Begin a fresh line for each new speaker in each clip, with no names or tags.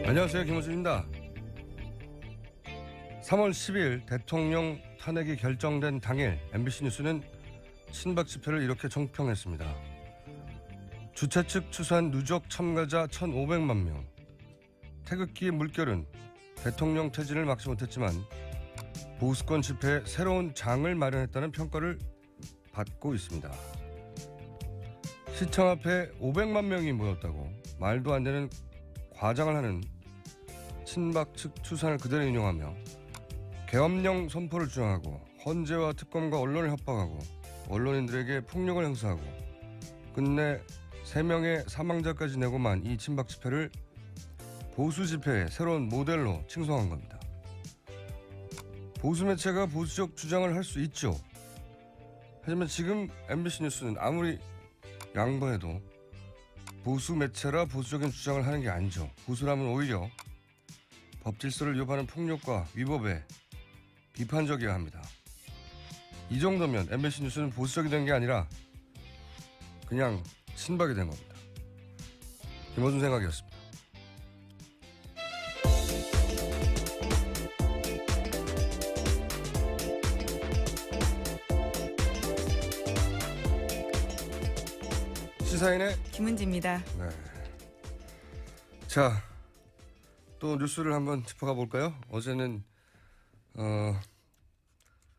안녕하세요, 김호준입니다. 3월 10일 대통령 탄핵이 결정된 당일 MBC 뉴스는 친박 집회를 이렇게 총평했습니다. 주최 측 추산 누적 참가자 1,500만 명. 태극기의 물결은 대통령 퇴진을 막지 못했지만 보수권 집회에 새로운 장을 마련했다는 평가를 받고 있습니다. 시청 앞에 500만 명이 모였다고 말도 안 되는 과장을 하는 친박 측 추산을 그대로 인용하며 계엄령 선포를 주장하고 헌재와 특검과 언론을 협박하고 언론인들에게 폭력을 행사하고 끝내 3명의 사망자까지 내고만 이 친박 집회를 보수 집회의 새로운 모델로 칭송한 겁니다. 보수 매체가 보수적 주장을 할 수 있죠. 하지만 지금 MBC 뉴스는 아무리 양보해도 보수 매체라 보수적인 주장을 하는 게 아니죠. 보수라면 오히려 법 질서를 위협하는 폭력과 위법에 비판적이어야 합니다. 이 정도면 MBC 뉴스는 보수적이 된 게 아니라 그냥 친박이 된 겁니다. 김호준 생각이었습니다. 시사인의
김은지입니다.
네. 자, 또 뉴스를 한번 짚어가 볼까요? 어제는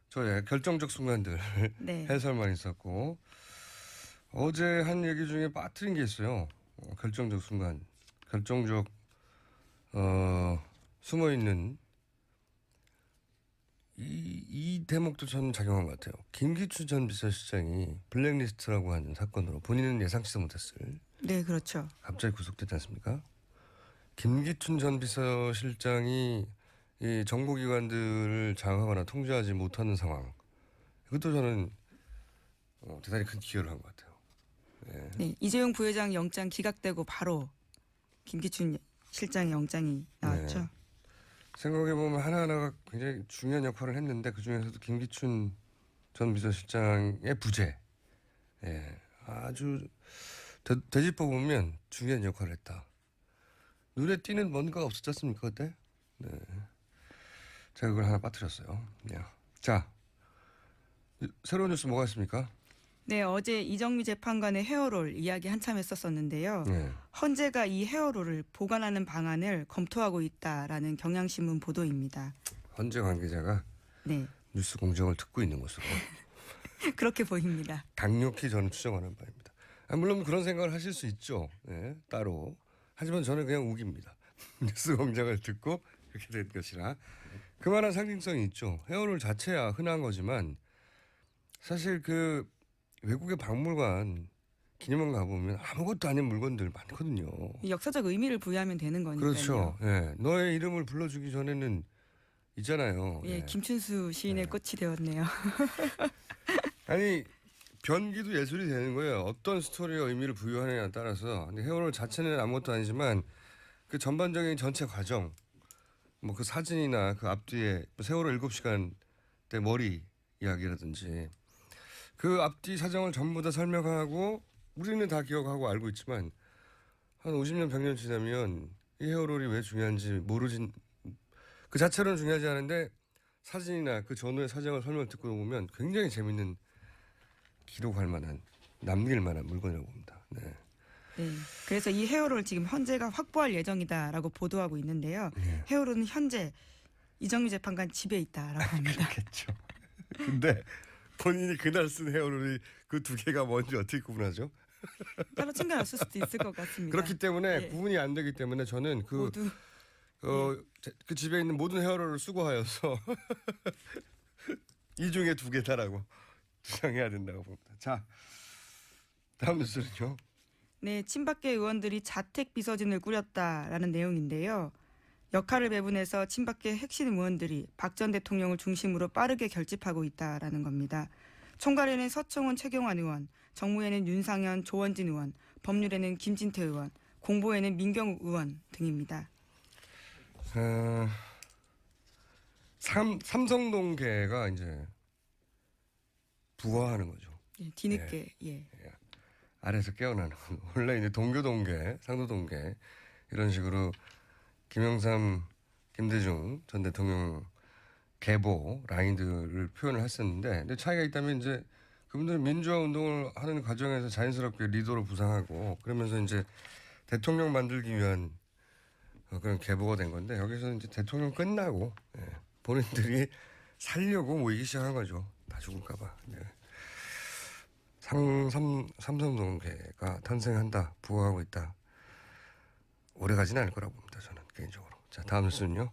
저의 결정적 순간들
네.
해설만 있었고 어제 한 얘기 중에 빠뜨린 게 있어요. 결정적 순간, 결정적 숨어 있는 이 대목도 저는 작용한 것 같아요. 김기춘 전 비서실장이 블랙리스트라고 하는 사건으로 본인은 예상치도 못했을.
네, 그렇죠.
갑자기 구속됐지 않습니까? 김기춘 전 비서실장이 이 정보기관들을 장악하거나 통제하지 못하는 상황. 이것도 저는 대단히 큰 기여를 한 것 같아요. 네.
네, 이재용 부회장 영장 기각되고 바로 김기춘 실장 영장이 나왔죠.
네. 생각해보면 하나하나가 굉장히 중요한 역할을 했는데 그중에서도 김기춘 전 비서실장의 부재. 예, 아주 되짚어보면 중요한 역할을 했다. 눈에 띄는 뭔가가 없었지 않습니까 그때? 네. 제가 그걸 하나 빠뜨렸어요. 네. 자, 새로운 뉴스 뭐가 있습니까?
네, 어제 이정미 재판관의 헤어롤 이야기 한참 했었었는데요.
네.
헌재가 이 헤어롤을 보관하는 방안을 검토하고 있다라는 경향신문 보도입니다.
헌재 관계자가
네.
뉴스 공정을 듣고 있는 것으로
그렇게 보입니다.
강력히 저는 추정하는 바입니다. 물론 그런 생각을 하실 수 있죠. 네, 따로. 하지만 저는 그냥 우깁니다. 뉴스 공정을 듣고 그렇게 된 것이라. 그만한 상징성이 있죠. 헤어롤 자체야 흔한 거지만 사실 그 외국의 박물관 기념관 가보면 아무것도 아닌 물건들 많거든요.
역사적 의미를 부여하면 되는 거니까요.
그렇죠. 예. 너의 이름을 불러주기 전에는 있잖아요.
예,
예.
김춘수 시인의 꽃이 되었네요.
아니 변기도 예술이 되는 거예요. 어떤 스토리와 의미를 부여하느냐에 따라서. 근데 헤어롤 자체는 아무것도 아니지만 그 전반적인 전체 과정, 뭐 그 사진이나 그 앞뒤에 세월호 7시간 때 머리 이야기라든지 그 앞뒤 사정을 전부 다 설명하고 우리는 다 기억하고 알고 있지만 한 50년 100년 지나면 이 헤어롤이 왜 중요한지 모르진 그 자체로는 중요하지 않은데 사진이나 그 전후의 사정을 설명을 듣고 보면 굉장히 재밌는 기록할 만한 남길 만한 물건이라고 봅니다. 네.
네. 그래서 이 헤어롤을 지금 헌재가 확보할 예정이다라고 보도하고 있는데요.
네.
헤어롤은 현재 이정미 재판관 집에 있다라고 합니다.
그렇겠죠. 근데 본인이 그날 쓴 헤어롤이 그 두 개가 뭔지 어떻게 구분하죠?
따로 챙겨놨을 수도 있을 것 같습니다.
그렇기 때문에
예.
구분이 안 되기 때문에 저는 그 집에 있는 모든 헤어롤을 수거하여서 이 중에 두 개다라고 주장해야 된다고 봅니다. 자, 다음 뉴스는요.
네, 친박계 의원들이 자택 비서진을 꾸렸다라는 내용인데요. 역할을 배분해서 친박계 핵심 의원들이 박 전 대통령을 중심으로 빠르게 결집하고 있다라는 겁니다. 총괄에는 서청원 최경환 의원, 정무에는 윤상현, 조원진 의원, 법률에는 김진태 의원, 공보에는 민경욱 의원 등입니다.
삼성동계가 이제 부화하는 거죠.
예, 뒤늦게 예.
아래에서 깨어나는 원래 이제 동교동계, 상도동계 이런 식으로 김영삼, 김대중 전 대통령 계보 라인들을 표현을 했었는데, 근데 차이가 있다면 이제 그분들은 민주화 운동을 하는 과정에서 자연스럽게 리더로 부상하고 그러면서 이제 대통령 만들기 위한 그런 계보가 된 건데, 여기서 이제 대통령 끝나고 본인들이 살려고 모이기 시작한 거죠. 다 죽을까봐. 삼성동계가 탄생한다, 부화하고 있다. 오래 가지는 않을 거라고 봅니다, 저는 개인적으로. 자, 다음 뉴스는요.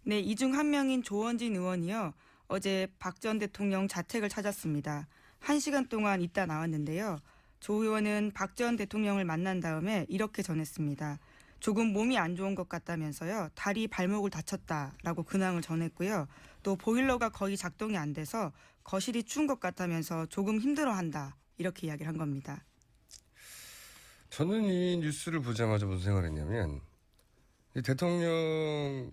네, 이 중 한 명인 조원진 의원이요. 어제 박 전 대통령 자택을 찾았습니다. 1시간 동안 있다 나왔는데요. 조 의원은 박 전 대통령을 만난 다음에 이렇게 전했습니다. 조금 몸이 안 좋은 것 같다면서요. 다리 발목을 다쳤다라고 근황을 전했고요. 또 보일러가 거의 작동이 안 돼서 거실이 추운 것 같다면서 조금 힘들어한다. 이렇게 이야기를 한 겁니다.
저는 이 뉴스를 보자마자 무슨 생각을 했냐면, 이 대통령,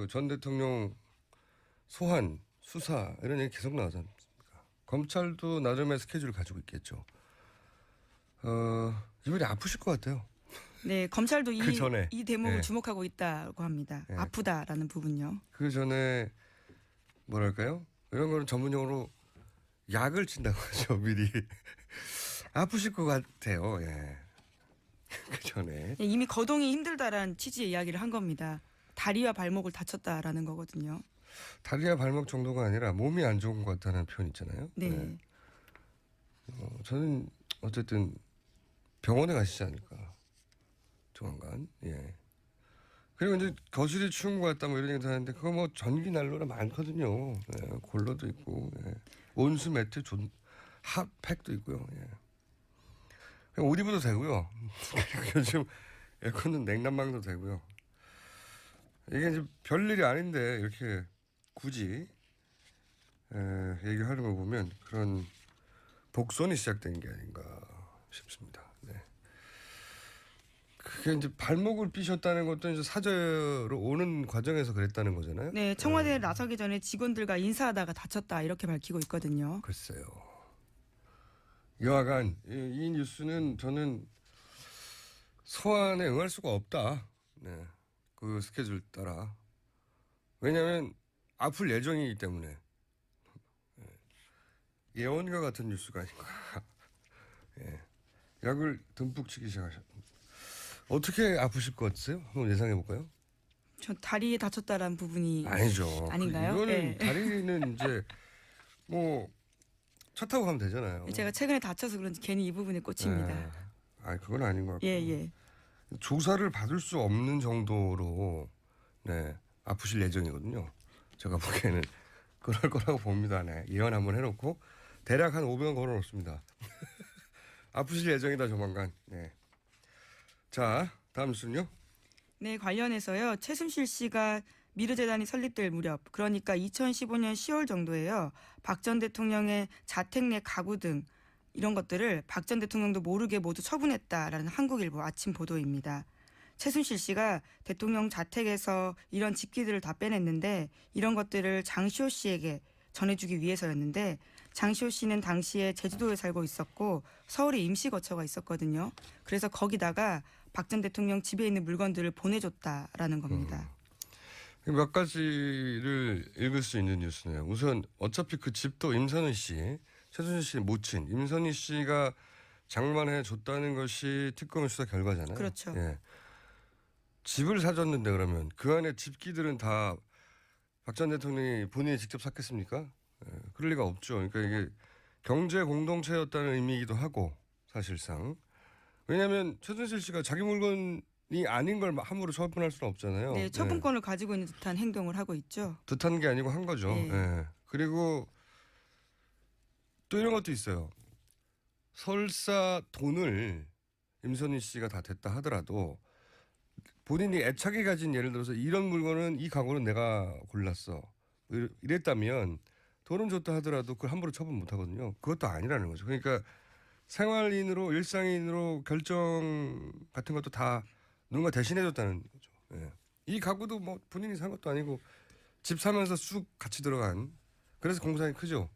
전 대통령 소환, 수사 이런 얘기 계속 나오지 않습니까? 검찰도 나름의 스케줄을 가지고 있겠죠. 이분이 아프실 것 같아요.
네, 검찰도
그 전에.
이 대목을 주목하고 있다고 합니다. 아프다라는 부분요.
그 전에 뭐랄까요? 이런 거는 전문용어로 약을 친다고 하죠, 미리. 아프실 것 같아요. 예. 그 전에.
네, 이미 거동이 힘들다라는 취지의 이야기를 한 겁니다. 다리와 발목을 다쳤다라는 거거든요.
다리와 발목 정도가 아니라 몸이 안 좋은 것 같다는 표현 있잖아요.
네.
저는 어쨌든 병원에 가시지 않을까. 조만간. 예. 그리고 이제 거실이 추운 것 같다 뭐 이런 얘기도 하는데, 그거 뭐 전기 난로가 많거든요. 예. 골로도 있고, 예. 온수 매트, 핫팩도 있고요. 예. 그냥 옷 입어도 되고요. 그리고 요즘 에어컨은 냉난방도 되고요. 이게 이제 별일이 아닌데 이렇게 굳이 얘기하는 거 보면 그런 복선이 시작된 게 아닌가 싶습니다. 네. 그게 이제 발목을 삐셨다는 것도 이제 사저로 오는 과정에서 그랬다는 거잖아요.
네, 청와대에 나서기 전에 직원들과 인사하다가 다쳤다 이렇게 밝히고 있거든요.
글쎄요. 여하간 이 뉴스는 저는 소환에 응할 수가 없다. 네. 그 스케줄 따라. 왜냐하면 아플 예정이기 때문에. 예언과 같은 뉴스가 아닌가. 예. 약을 듬뿍 치기 시작하셨습니다. 어떻게 아프실 것 같으세요? 한번 예상해 볼까요?
저 다리에 다쳤다라는 부분이
아니죠.
아닌가요?
이거는 다리는 이제 뭐 차 타고 가면 되잖아요.
제가 최근에 다쳐서 그런지 괜히 이 부분에 꽂힙니다.
그건 아닌 것 같고.
예.
조사를 받을 수 없는 정도로 아프실 예정이거든요. 제가 보기에는 그럴 거라고 봅니다. 네. 예언 한번 해놓고 대략 한 500원 걸어놓습니다. 아프실 예정이다 조만간. 네. 자, 다음 뉴스는요.
네, 관련해서요. 최순실 씨가 미르재단이 설립될 무렵, 그러니까 2015년 10월 정도에요. 박 전 대통령의 자택 내 가구 등 이런 것들을 박 전 대통령도 모르게 모두 처분했다라는 한국일보 아침 보도입니다. 최순실 씨가 대통령 자택에서 이런 집기들을 다 빼냈는데 이런 것들을 장시호 씨에게 전해주기 위해서였는데, 장시호 씨는 당시에 제주도에 살고 있었고 서울에 임시 거처가 있었거든요. 그래서 거기다가 박 전 대통령 집에 있는 물건들을 보내줬다라는 겁니다.
몇 가지를 읽을 수 있는 뉴스네요. 우선 어차피 그 집도 임선희 씨, 최순실 씨의 모친 임선희 씨가 장만해 줬다는 것이 특검의 수사 결과잖아요.
그렇죠.
예. 집을 사줬는데 그러면 그 안에 집기들은 다 박 전 대통령이 본인이 직접 샀겠습니까? 예. 그럴 리가 없죠. 그러니까 이게 경제 공동체였다는 의미이기도 하고, 사실상. 왜냐하면 최순실 씨가 자기 물건이 아닌 걸 함부로 처분할 수는 없잖아요.
네, 처분권을 가지고 있는 듯한 행동을 하고 있죠.
듯한 게 아니고 한 거죠.
네.
예. 그리고 또 이런 것도 있어요. 설사 돈을 임선희 씨가 다 됐다 하더라도 본인이 애착이 가진, 예를 들어서 이런 물건은 이 가구는 내가 골랐어, 이랬다면 돈은 줬다 하더라도 그걸 함부로 처분 못 하거든요. 그것도 아니라는 거죠. 그러니까 생활인으로 일상인으로 결정 같은 것도 다 누군가 대신해줬다는 거죠. 예. 이 가구도 뭐 본인이 산 것도 아니고 집 사면서 쑥 같이 들어간 그래서 공사이 크죠.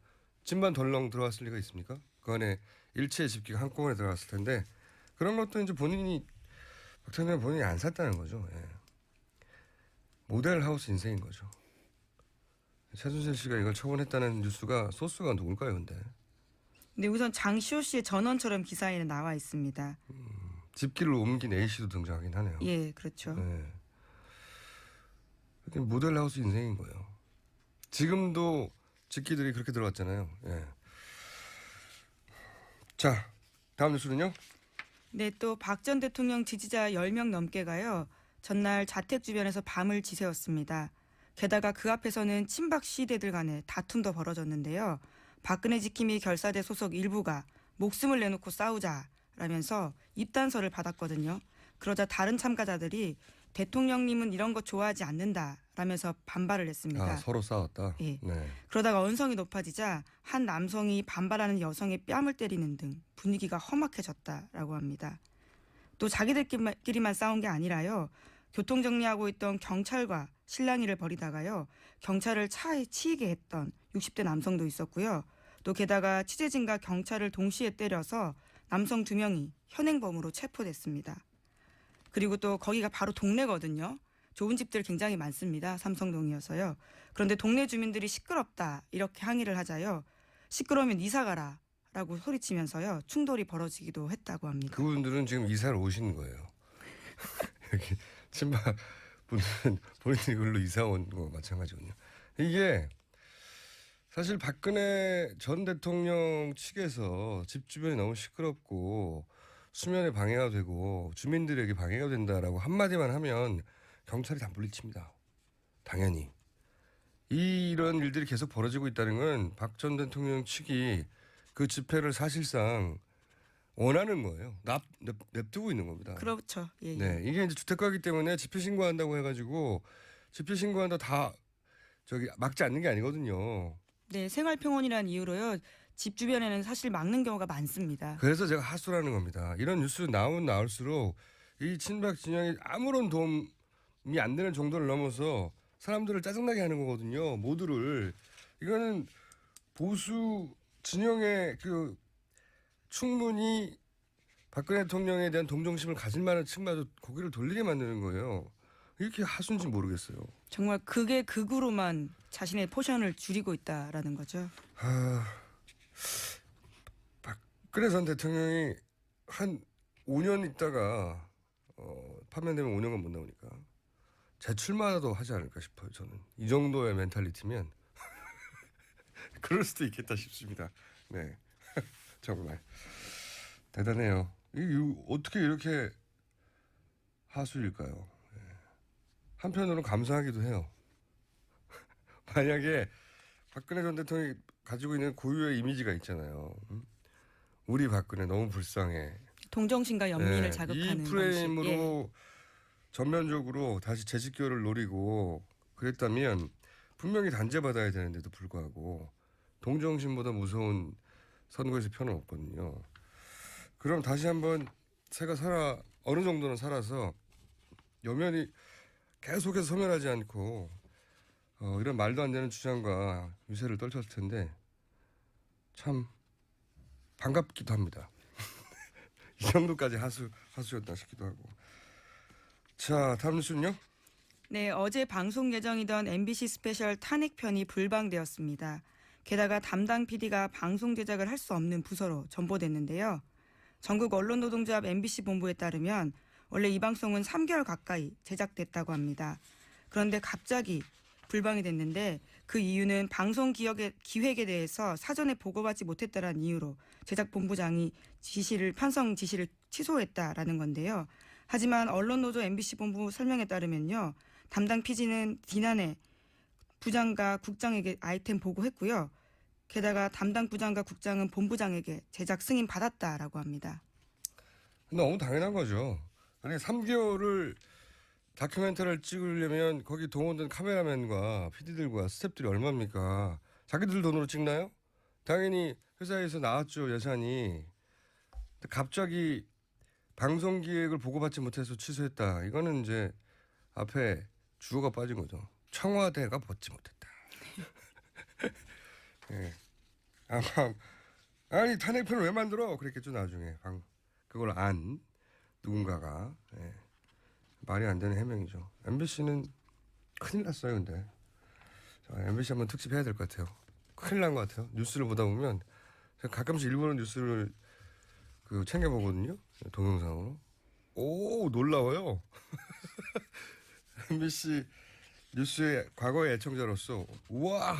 집만 덜렁 들어갔을 리가 있습니까? 그 안에 일체의 집기가 한꺼번에 들어갔을 텐데 그런 것도 이제 본인이 박찬대 본인이 안 샀다는 거죠. 예. 모델 하우스 인생인 거죠. 최순실 씨가 이걸 처분했다는 뉴스가 소스가 누굴까요, 근데?
근데 우선 장시호 씨의 전원처럼 기사에는 나와 있습니다.
집기를 옮긴 A 씨도 등장하긴 하네요.
예, 그렇죠.
네. 모델 하우스 인생인 거예요. 지금도 집기들이 그렇게 들어갔잖아요. 예. 자, 다음 뉴스는요?
네, 또 박 전 대통령 지지자 10명 넘게가요. 전날 자택 주변에서 밤을 지새웠습니다. 게다가 그 앞에서는 친박 시대들 간의 다툼도 벌어졌는데요. 박근혜 지킴이 결사대 소속 일부가 목숨을 내놓고 싸우자라면서 입단서를 받았거든요. 그러자 다른 참가자들이 대통령님은 이런 거 좋아하지 않는다라면서 반발을 했습니다.
아, 서로 싸웠다.
예.
네.
그러다가 언성이 높아지자 한 남성이 반발하는 여성의 뺨을 때리는 등 분위기가 험악해졌다라고 합니다. 또 자기들끼리만 싸운 게 아니라요. 교통정리하고 있던 경찰과 실랑이를 벌이다가요. 경찰을 차에 치이게 했던 60대 남성도 있었고요. 또 게다가 취재진과 경찰을 동시에 때려서 남성 2명이 현행범으로 체포됐습니다. 그리고 또 거기가 바로 동네거든요. 좁은 집들 굉장히 많습니다. 삼성동이어서요. 그런데 동네 주민들이 시끄럽다 이렇게 항의를 하자요. 시끄러우면 이사 가라 라고 소리치면서요. 충돌이 벌어지기도 했다고 합니다.
그분들은 지금 이사를 오신 거예요. 여기 친박 분들은 본인들이 그걸로 이사 온 거 마찬가지군요. 이게 사실 박근혜 전 대통령 측에서 집 주변이 너무 시끄럽고 수면에 방해가 되고 주민들에게 방해가 된다라고 한마디만 하면 경찰이 다 물리칩니다. 당연히. 이런 일들이 계속 벌어지고 있다는 건 박 전 대통령 측이 그 집회를 사실상 원하는 거예요. 냅두고 있는 겁니다.
그렇죠. 예, 예.
네, 이게 이제 주택가기 때문에 집회 신고한다고 해가지고 집회 신고한다 다 저기 막지 않는 게 아니거든요.
네, 생활평온이라는 이유로요. 집 주변에는 사실 막는 경우가 많습니다.
그래서 제가 하수라는 겁니다. 이런 뉴스 나올수록 이 친박 진영이 아무런 도움이 안 되는 정도를 넘어서 사람들을 짜증나게 하는 거거든요. 모두를. 이거는 보수 진영의 그 충분히 박근혜 대통령에 대한 동정심을 가질 만한 층마저 고개를 돌리게 만드는 거예요. 이렇게 하수인지 모르겠어요.
정말 극의 극으로만 자신의 포션을 줄이고 있다라는 거죠.
박근혜 전 대통령이 한 5년 있다가 파면되면 5년간 못 나오니까 재출마도 하지 않을까 싶어요. 저는 이 정도의 멘탈리티면 그럴 수도 있겠다 싶습니다. 네, 정말 대단해요. 어떻게 이렇게 하수일까요? 네. 한편으로는 감사하기도 해요. 만약에 박근혜 전 대통령이 가지고 있는 고유의 이미지가 있잖아요. 우리 박근혜 너무 불쌍해.
동정심과 연민을
네,
자극하는
이 프레임으로
방식. 예.
전면적으로 다시 재직결을 노리고 그랬다면 분명히 단죄받아야 되는데도 불구하고 동정심보다 무서운 선거에서 표는 없거든요. 그럼 다시 한번 새가 어느 정도는 살아서 여면이 계속해서 소멸하지 않고 이런 말도 안 되는 주장과 유세를 떨쳤을 텐데 참 반갑기도 합니다. 이 정도까지 하수였다 싶기도 하고. 자, 다음 뉴스는요?
네, 어제 방송 예정이던 MBC 스페셜 탄핵편이 불방되었습니다. 게다가 담당 PD가 방송 제작을 할 수 없는 부서로 전보됐는데요. 전국 언론노동조합 MBC 본부에 따르면 원래 이 방송은 3개월 가까이 제작됐다고 합니다. 그런데 갑자기 불방이 됐는데 그 이유는 방송 기획에 대해서 사전에 보고받지 못했다는 이유로 제작본부장이 편성 지시를 취소했다라는 건데요. 하지만 언론노조 MBC 본부 설명에 따르면요. 담당 PD는 지난해 부장과 국장에게 아이템 보고했고요. 게다가 담당 부장과 국장은 본부장에게 제작 승인 받았다라고 합니다.
너무 당연한 거죠. 아니 3개월을 다큐멘터리를 찍으려면 거기 동원된 카메라맨과 PD들과 스태프들이 얼마입니까? 자기들 돈으로 찍나요? 당연히 회사에서 나왔죠 예산이. 갑자기 방송 기획을 보고받지 못해서 취소했다. 이거는 이제 앞에 주어가 빠진 거죠. 청와대가 보지 못했다. 예. 아마 아니 탄핵편을 왜 만들어? 그랬겠죠 나중에 그걸 안 누군가가 예. 말이 안 되는 해명이죠. MBC는 큰일 났어요. 근데 MBC 한번 특집 해야 될 것 같아요. 큰일 난 것 같아요. 뉴스를 보다 보면 제가 가끔씩 일본어 뉴스를 챙겨 보거든요. 동영상으로. 오 놀라워요. MBC 뉴스의 과거의 애청자로서 우와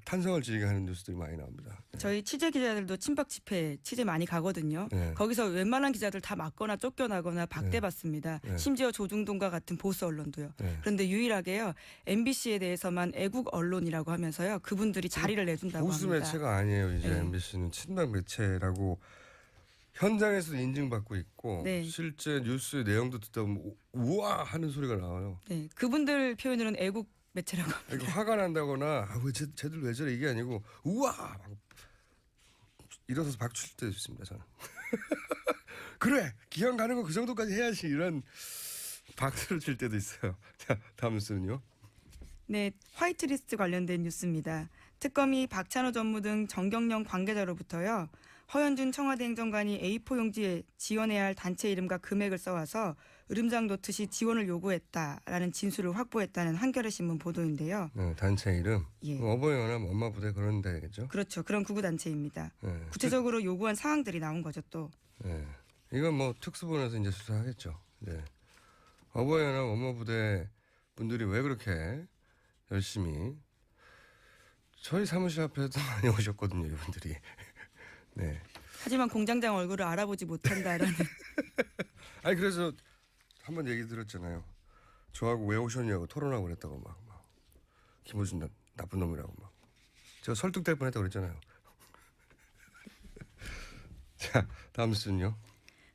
탄성을 지르게 하는 뉴스들이 많이 나옵니다. 네.
저희 취재 기자들도 친박 집회 취재 많이 가거든요.
네.
거기서 웬만한 기자들 다 맞거나 쫓겨나거나 박대받습니다.
네.
심지어 조중동과 같은 보수 언론도요.
네.
그런데 유일하게요. MBC에 대해서만 애국 언론이라고 하면서요. 그분들이 자리를 내준다고
보수
합니다.
매체가 아니에요. 이제
네.
MBC는 친박 매체라고 현장에서도 인증받고 있고
네.
실제 뉴스 내용도 듣다 보면 우와 하는 소리가 나와요.
네, 그분들 표현으로는 애국 매체라고 합니다.
이거 화가 난다거나 왜 쟤들 왜 저래 이게 아니고 우와 막 일어서서 박수 칠 때도 있습니다. 저는. 그래 기왕 가는 거 그 정도까지 해야지 이런 박수를 칠 때도 있어요. 자 다음 뉴스는요.
네, 화이트리스트 관련된 뉴스입니다. 특검이 박찬호 전무 등 정경련 관계자로부터요. 허현준 청와대 행정관이 A4 용지에 지원해야 할 단체 이름과 금액을 써와서 으름장 놓듯이 지원을 요구했다라는 진술을 확보했다는 한겨레 신문 보도인데요.
네, 단체 이름.
예.
어버이연합 엄마부대 그런 데겠죠.
그렇죠. 그런 구구단체입니다.
네.
구체적으로 요구한 사항들이 나온 거죠 또.
네. 이건 뭐 특수본에서 이제 수사하겠죠. 네. 어버이연합 엄마부대 분들이 왜 그렇게 열심히 저희 사무실 앞에도 많이 오셨거든요, 이분들이. 네.
하지만 공장장 얼굴을 알아보지 못한다라는.
아니 그래서 한번 얘기 들었잖아요. 저하고 왜 오셨냐고 토론하고 그랬다고 막 김호준 나쁜 놈이라고 막. 제가 설득될 뻔했다고 그랬잖아요. 자 다음 뉴스는요.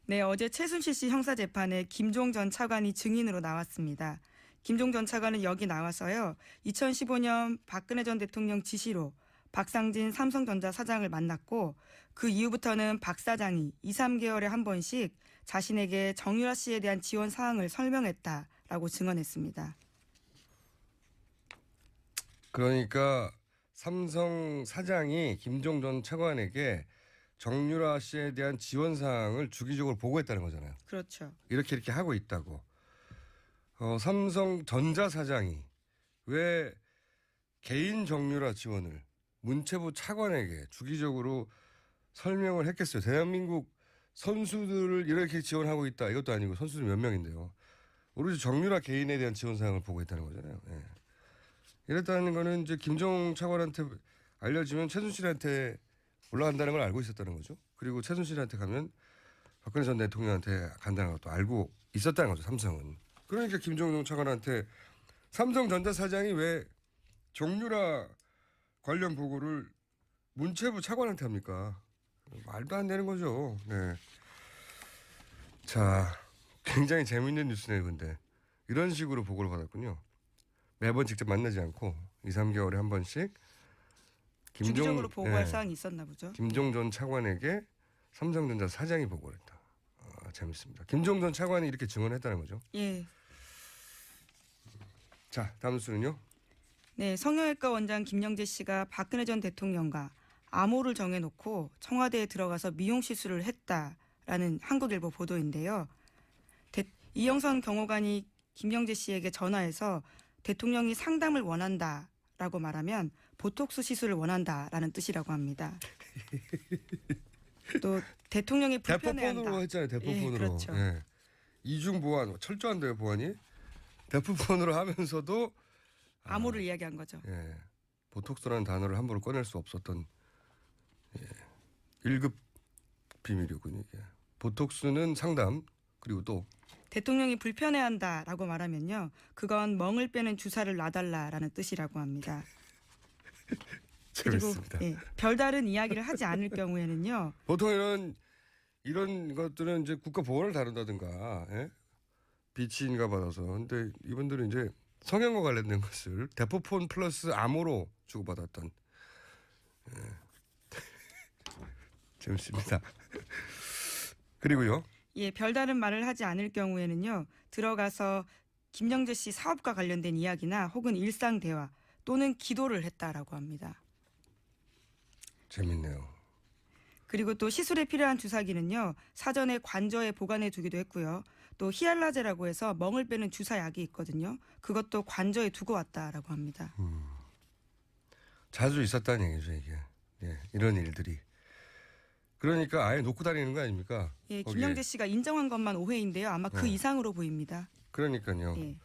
네, 어제 최순실 씨 형사재판에 김종 전 차관이 증인으로 나왔습니다. 김종 전 차관은 여기 나와서요. 2015년 박근혜 전 대통령 지시로 박상진 삼성전자 사장을 만났고 그 이후부터는 박 사장이 2, 3개월에 한 번씩 자신에게 정유라 씨에 대한 지원 사항을 설명했다라고 증언했습니다.
그러니까 삼성 사장이 김종 전 차관에게 정유라 씨에 대한 지원 사항을 주기적으로 보고했다는 거잖아요.
그렇죠.
이렇게 하고 있다고. 삼성전자 사장이 왜 개인 정유라 지원을 문체부 차관에게 주기적으로 설명을 했겠어요. 대한민국 선수들을 이렇게 지원하고 있다. 이것도 아니고 선수들 몇 명인데요. 오로지 정유라 개인에 대한 지원 사항을 보고했다는 거잖아요. 예. 이랬다는 거는 이제 김종 차관한테 알려지면 최순실한테 올라간다는 걸 알고 있었다는 거죠. 그리고 최순실한테 가면 박근혜 전 대통령한테 간다는 것도 알고 있었다는 거죠. 삼성은. 그러니까 김종동 차관한테 삼성전자 사장이 왜 정유라 관련 보고를 문체부 차관한테 합니까? 말도 안 되는 거죠. 네. 자, 굉장히 재미있는 뉴스네요. 근데 이런 식으로 보고를 받았군요. 매번 직접 만나지 않고 2, 3개월에 한 번씩
주기적으로 보고할 사항이 있었나 보죠.
김종 전 차관에게 삼성전자 사장이 보고를 했다. 재밌습니다. 김종 전 차관이 이렇게 증언했다는 거죠.
예.
자, 다음 뉴스는요.
네, 성형외과 원장 김영재 씨가 박근혜 전 대통령과 암호를 정해놓고 청와대에 들어가서 미용 시술을 했다라는 한국일보 보도인데요. 이영선 경호관이 김영재 씨에게 전화해서 대통령이 상담을 원한다라고 말하면 보톡스 시술을 원한다라는 뜻이라고 합니다. 또 대통령이 불편해한다.
대포폰으로 했잖아요. 대포폰으로.
예, 그렇죠.
예. 이중 보안 철저한데요, 보안이. 대포폰으로 하면서도
암호를 이야기한 거죠.
예. 보톡스라는 단어를 함부로 꺼낼 수 없었던 1급 비밀이군요. 이게. 보톡스는 상담 그리고 또
대통령이 불편해한다라고 말하면요. 그건 멍을 빼는 주사를 놔달라라는 뜻이라고 합니다. 그리고
재밌습니다.
예, 별다른 이야기를 하지 않을 경우에는요.
보통 이런 것들은 이제 국가 보안을 다룬다든가 예? 비치인가 받아서 근데 이분들은 이제 성형과 관련된 것을 대포폰 플러스 암호로 주고받았던 재밌습니다. 그리고요.
예, 별다른 말을 하지 않을 경우에는요. 들어가서 김영재 씨 사업과 관련된 이야기나 혹은 일상 대화 또는 기도를 했다라고 합니다.
재밌네요.
그리고 또 시술에 필요한 주사기는요. 사전에 관저에 보관해 두기도 했고요. 또 히알라제라고 해서 멍을 빼는 주사약이 있거든요. 그것도 관저에 두고 왔다라고 합니다.
자주 있었다는 얘기죠, 이게. 예, 이런 일들이. 그러니까 아예 놓고 다니는 거 아닙니까?
예,
거기에.
김영재 씨가 인정한 것만 오해인데요. 아마 그 이상으로 보입니다.
그러니까요.
예.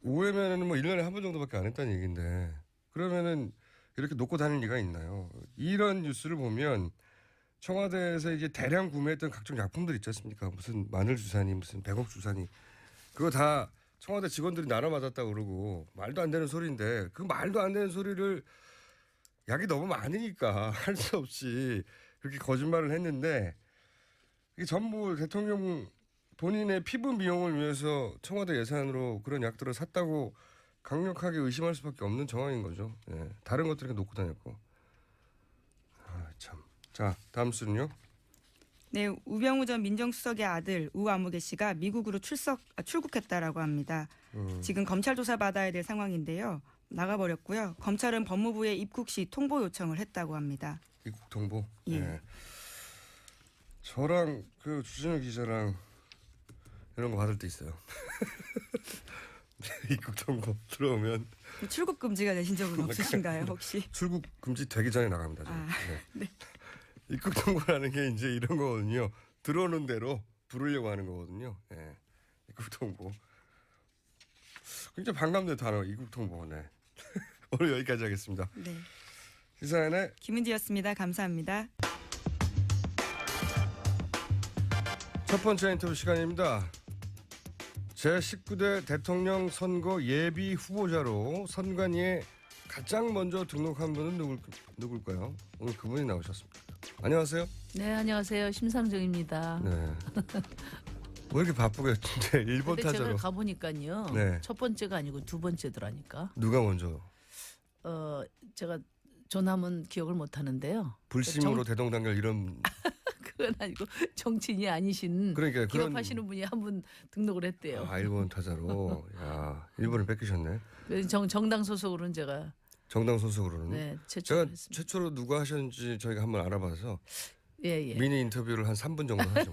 오해면은 뭐 1년에 한 번 정도밖에 안 했다는 얘기인데 그러면은 이렇게 놓고 다닐 리가 있나요? 이런 뉴스를 보면 청와대에서 이게 대량 구매했던 각종 약품들 있지 않습니까? 무슨 마늘 주사니 무슨 백옥 주사니 그거 다 청와대 직원들이 나눠 맞았다고 그러고 말도 안 되는 소리인데 그 말도 안 되는 소리를 약이 너무 많으니까 할 수 없이 그렇게 거짓말을 했는데 이게 전부 대통령 본인의 피부 미용을 위해서 청와대 예산으로 그런 약들을 샀다고 강력하게 의심할 수밖에 없는 정황인 거죠. 예. 다른 것들은 놓고 다녔고. 아, 참. 자, 다음 수는요.
네, 우병우 전 민정수석의 아들 우아무개 씨가 미국으로 출국했다라고 합니다. 지금 검찰 조사 받아야 될 상황인데요. 나가버렸고요. 검찰은 법무부에 입국 시 통보 요청을 했다고 합니다.
입국 통보.
예.
저랑 그 주진우 기자랑 이런 거 받을 때 있어요. 입국 통보 들어오면
출국 금지가 되신 적은 없으신가요, 혹시?
출국 금지 되기 전에 나갑니다. 저는.
아,
네. 입국 통보라는 게 이제 이런 거거든요. 들어오는 대로 부르려고 하는 거거든요. 예. 입국 통보. 굉장히 반감된 단어 입국 통보. 네. 오늘 여기까지 하겠습니다.
네.
시사인의
김은지였습니다. 감사합니다.
첫 번째 인터뷰 시간입니다. 제19대 대통령 선거 예비 후보자로 선관위에 가장 먼저 등록한 분은 누굴까요? 오늘 그분이 나오셨습니다. 안녕하세요.
네, 안녕하세요. 심상정입니다.
네. 왜 이렇게 바쁘게 진짜 일본
근데 제가
타자로.
가보니까요.
네.
첫 번째가 아니고 두 번째더라니까.
누가 먼저
제가 전함은 기억을 못 하는데요.
불심으로 대동단결 이런.
그건 아니고 정치인이 아니신
그러니까 그런.
기업하시는 분이 한 분 등록을 했대요.
아, 일본 타자로. 야, 일본을 뺏기셨네.
정당 소속으로는 제가
정당 소속으로는.
네, 최초로
제가
했습니다.
최초로 누가 하셨는지 저희가 한번 알아봐서
예, 예.
미니 인터뷰를 한 3분 정도 하죠.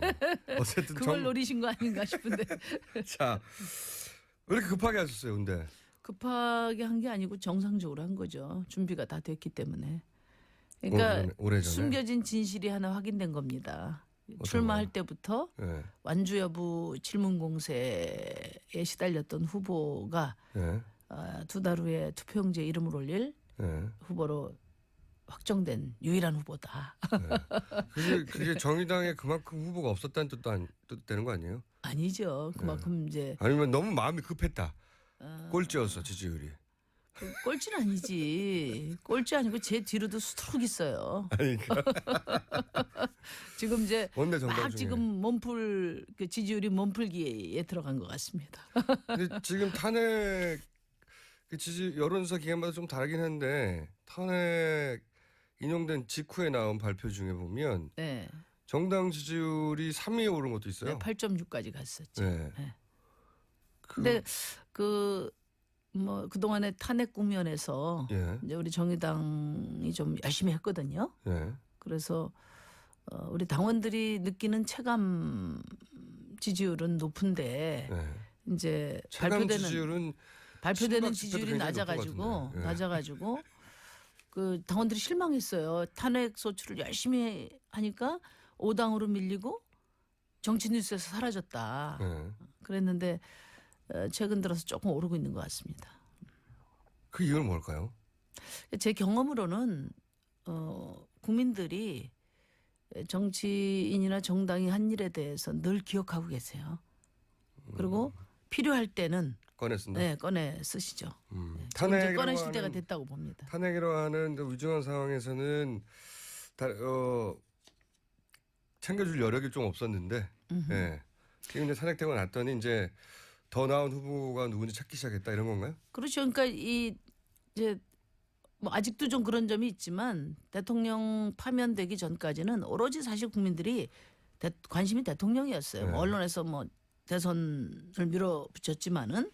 어쨌든
그걸 노리신 거 아닌가 싶은데.
자, 왜 이렇게 급하게 하셨어요, 근데?
급하게 한 게 아니고 정상적으로 한 거죠. 준비가 다 됐기 때문에. 그러니까
오래전에?
숨겨진 진실이 하나 확인된 겁니다. 출마할 때부터
예,
완주 여부 질문 공세에 시달렸던 후보가
예,
두 달 후에 투표용지에 이름을 올릴
예.
후보로 확정된 유일한 후보다.
그게 정의당에 그만큼 후보가 없었다는 뜻 되는 거 아니에요?
아니죠. 그만큼 이제
아니면 너무 마음이 급했다. 꼴찌였어, 지지율이.
꼴찌는 아니지. 꼴찌 아니고 제 뒤로도 수두룩 있어요.
그러니까.
지금 이제
원내 정당
막
중에.
지금 몸풀 그 지지율이 몸풀기에 들어간 것 같습니다.
근데 지금 탄핵 그 지지 여론조사 기간마다 좀 다르긴 한데 탄핵 인용된 직후에 나온 발표 중에 보면
네.
정당 지지율이 3위에 오른 것도 있어요.
네, 8.6까지 갔었죠.
네.
네. 근데 그동안의 탄핵 국면에서
예,
이제 우리 정의당이 좀 열심히 했거든요.
예,
그래서 우리 당원들이 느끼는 체감 지지율은 높은데
예.
이제
체감 지지율은
발표되는
심박
지지율이
지표도 굉장히 높은
낮아가지고
것 같은데. 예.
낮아가지고 그 당원들이 실망했어요. 탄핵 소추를 열심히 하니까 5당으로 밀리고 정치 뉴스에서 사라졌다.
예.
그랬는데 최근 들어서 조금 오르고 있는 것 같습니다.
그 이유는 뭘까요?
제 경험으로는 국민들이 정치인이나 정당이 한 일에 대해서 늘 기억하고 계세요. 그리고 필요할 때는
꺼내 쓴다.
네, 꺼내 쓰시죠. 지금 이제
탄핵이라고
꺼내실 때가
하는
됐다고 봅니다.
탄핵이라고 하는 그 위중한 상황에서는 챙겨줄 여력이 좀 없었는데, 예. 지금 이제 탄핵되고 났더니 이제 더 나은 후보가 누군지 찾기 시작했다 이런 건가요?
그렇죠. 그러니까 이제 뭐 아직도 좀 그런 점이 있지만 대통령 파면되기 전까지는 오로지 사실 국민들이 관심이 대통령이었어요.
네.
뭐 언론에서 뭐 대선을 밀어붙였지만은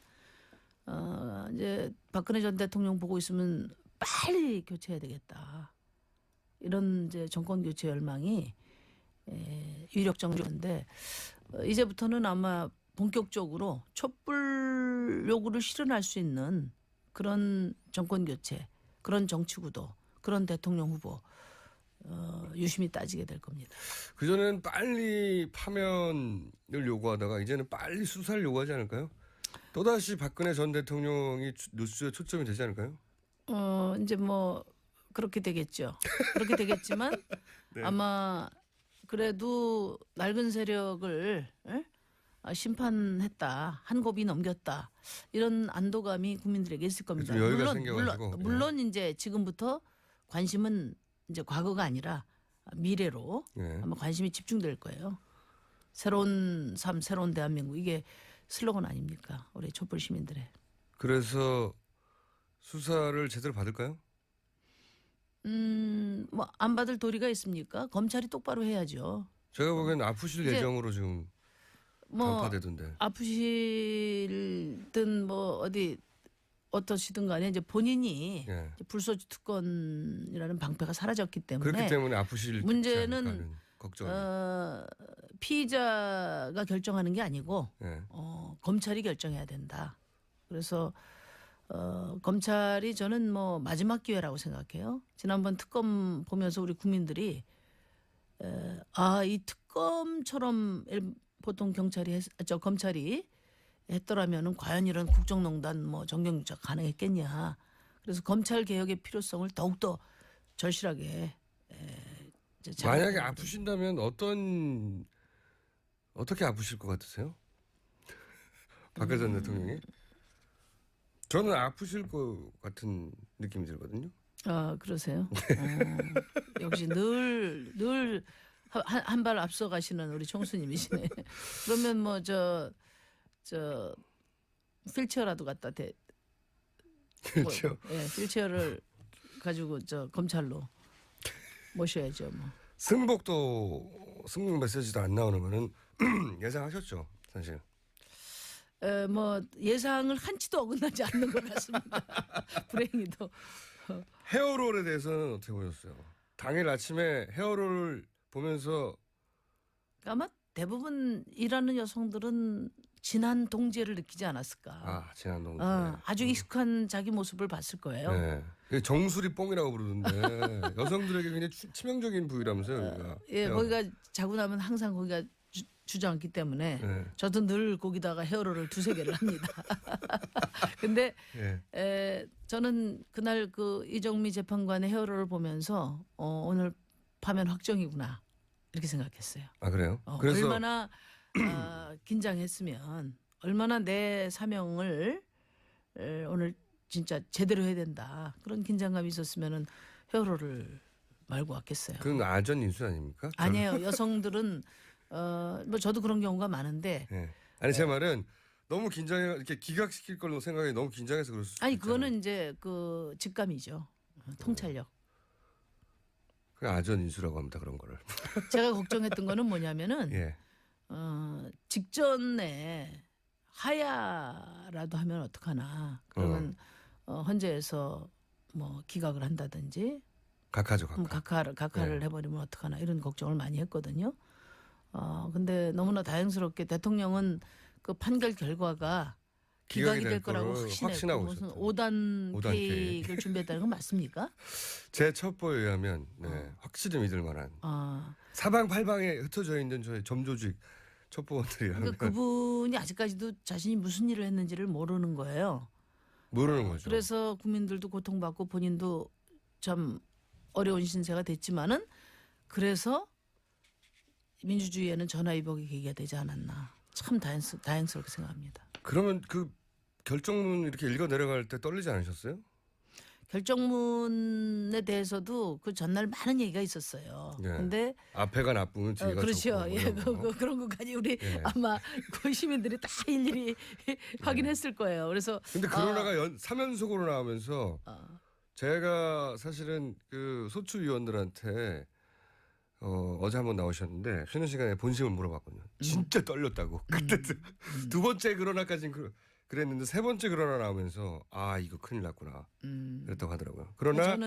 이제 박근혜 전 대통령 보고 있으면 빨리 교체해야 되겠다. 이런 이제 정권 교체 열망이 유력 정주인데 이제부터는 아마 본격적으로 촛불 요구를 실현할 수 있는 그런 정권 교체, 그런 정치 구도, 그런 대통령 후보 유심히 따지게 될 겁니다.
그전에는 빨리 파면을 요구하다가 이제는 빨리 수사를 요구하지 않을까요? 또다시 박근혜 전 대통령이 뉴스에 초점이 되지 않을까요?
이제 뭐 그렇게 되겠죠. 그렇게 되겠지만
네.
아마 그래도 낡은 세력을 심판했다, 한 고비 넘겼다 이런 안도감이 국민들에게 있을 겁니다.
좀 여유가 생겨가지고.
물론 이제 지금부터 관심은 이제 과거가 아니라 미래로
예.
아마 관심이 집중될 거예요. 새로운 삶, 새로운 대한민국 이게 슬로건 아닙니까? 우리 촛불 시민들의.
그래서 수사를 제대로 받을까요?
뭐 안 받을 도리가 있습니까? 검찰이 똑바로 해야죠.
제가 보기엔 아프실
이제
예정으로 지금
뭐
간파되던데.
아프시든 뭐 어디 어떠시든 간에 이제 본인이
예.
이제 불소지 특권이라는 방패가 사라졌기 때문에
그렇기 때문에 아프실
문제는
걱정.
피의자가 결정하는 게 아니고
예.
검찰이 결정해야 된다. 그래서 검찰이 저는 뭐 마지막 기회라고 생각해요. 지난번 특검 보면서 우리 국민들이 이 특검처럼 보통 검찰이 했더라면은 과연 이런 국정농단 뭐 정경유착 가능했겠냐. 그래서 검찰 개혁의 필요성을 더욱더 절실하게 이제
만약에 아프신다면 어떻게 아프실 것 같으세요? 박근혜 전 대통령이? 저는 아프실 것 같은 느낌이 들거든요.
그러세요? 역시 늘 한 발 앞서 가시는 우리 총수님이시네. 그러면 뭐 저 휠체어라도 갖다
그렇죠.
예, 휠체어를 가지고 저 검찰로 모셔야죠. 뭐.
승복 메시지도 안 나오는 거는 예상하셨죠, 사실.
뭐 예상을 한치도 어긋나지 않는 것 같습니다. 불행히도.
헤어롤에 대해서는 어떻게 보셨어요? 당일 아침에 헤어롤을 보면서
아마 대부분 일하는 여성들은 진한 동지애를 느끼지 않았을까.
지난 동네.
아주 익숙한 자기 모습을 봤을 거예요.
네. 정수리 뽕이라고 부르는데 여성들에게 굉장히 치명적인 부위라면서요. 여기가.
예, 거기가 자고 나면 항상 거기가 주저앉기 때문에
네.
저도 늘 거기다가 헤어롤을 2-3개를 합니다. 근데
네.
저는 그날 그 이정미 재판관의 헤어롤을 보면서 오늘 파면 확정이구나 이렇게 생각했어요.
아 그래요? 그래서
얼마나 긴장했으면 얼마나 내 사명을 오늘 진짜 제대로 해야 된다 그런 긴장감이 있었으면은 헤어롤을 말고 왔겠어요.
그건 아전 인수 아닙니까?
아니에요. 여성들은 뭐 저도 그런 경우가 많은데.
네. 아니 제 말은 너무 긴장해 이렇게 기각시킬 걸로 생각이 너무 긴장해서 그럴 수 있잖아요.
아니 그거는 이제 그 직감이죠. 통찰력.
그 아전 인수라고 합니다. 그런 거를.
제가 걱정했던 거는 뭐냐면은
예.
직전에 하야라도 하면 어떡하나. 그러면 헌재에서 뭐 기각을 한다든지
각하죠.
각하를 해버리면 어떡하나 이런 걱정을 많이 했거든요. 근데 너무나 다행스럽게 대통령은 그 판결 결과가 기각이 될 거라고 확신하고 무슨
있었죠.
5단 케이크를 준비했다는 건 맞습니까?
제 첩보에 의하면 확실히 믿을 만한 사방팔방에 흩어져 있는 저희 점조직 첩보원들이라면
그러니까 그분이 아직까지도 자신이 무슨 일을 했는지를 모르는 거예요.
모르는 거죠.
그래서 국민들도 고통받고 본인도 참 어려운 신세가 됐지만은 그래서 민주주의에는 전화위복의 계기가 되지 않았나. 참 다행스럽게 생각합니다.
그러면 그 결정문 이렇게 읽어 내려갈 때 떨리지 않으셨어요?
결정문에 대해서도 그 전날 많은 얘기가 있었어요.
예.
근데
앞에가 나쁘면 뒤가
그렇죠.
좋고
예, 그런 것까지 우리 아마 그 시민들이 다 일일이 확인했을 거예요. 그래서
근데 그러다가 3연속으로 나오면서 제가 사실은 그 소추위원들한테 어제 한번 나오셨는데 쉬는 시간에 본심을 물어봤거든요. 진짜 떨렸다고. 그때 두 번째 그러나까지는 그랬는데 세 번째 그러나 나오면서 이거 큰일 났구나. 그랬다고 하더라고요. 그러나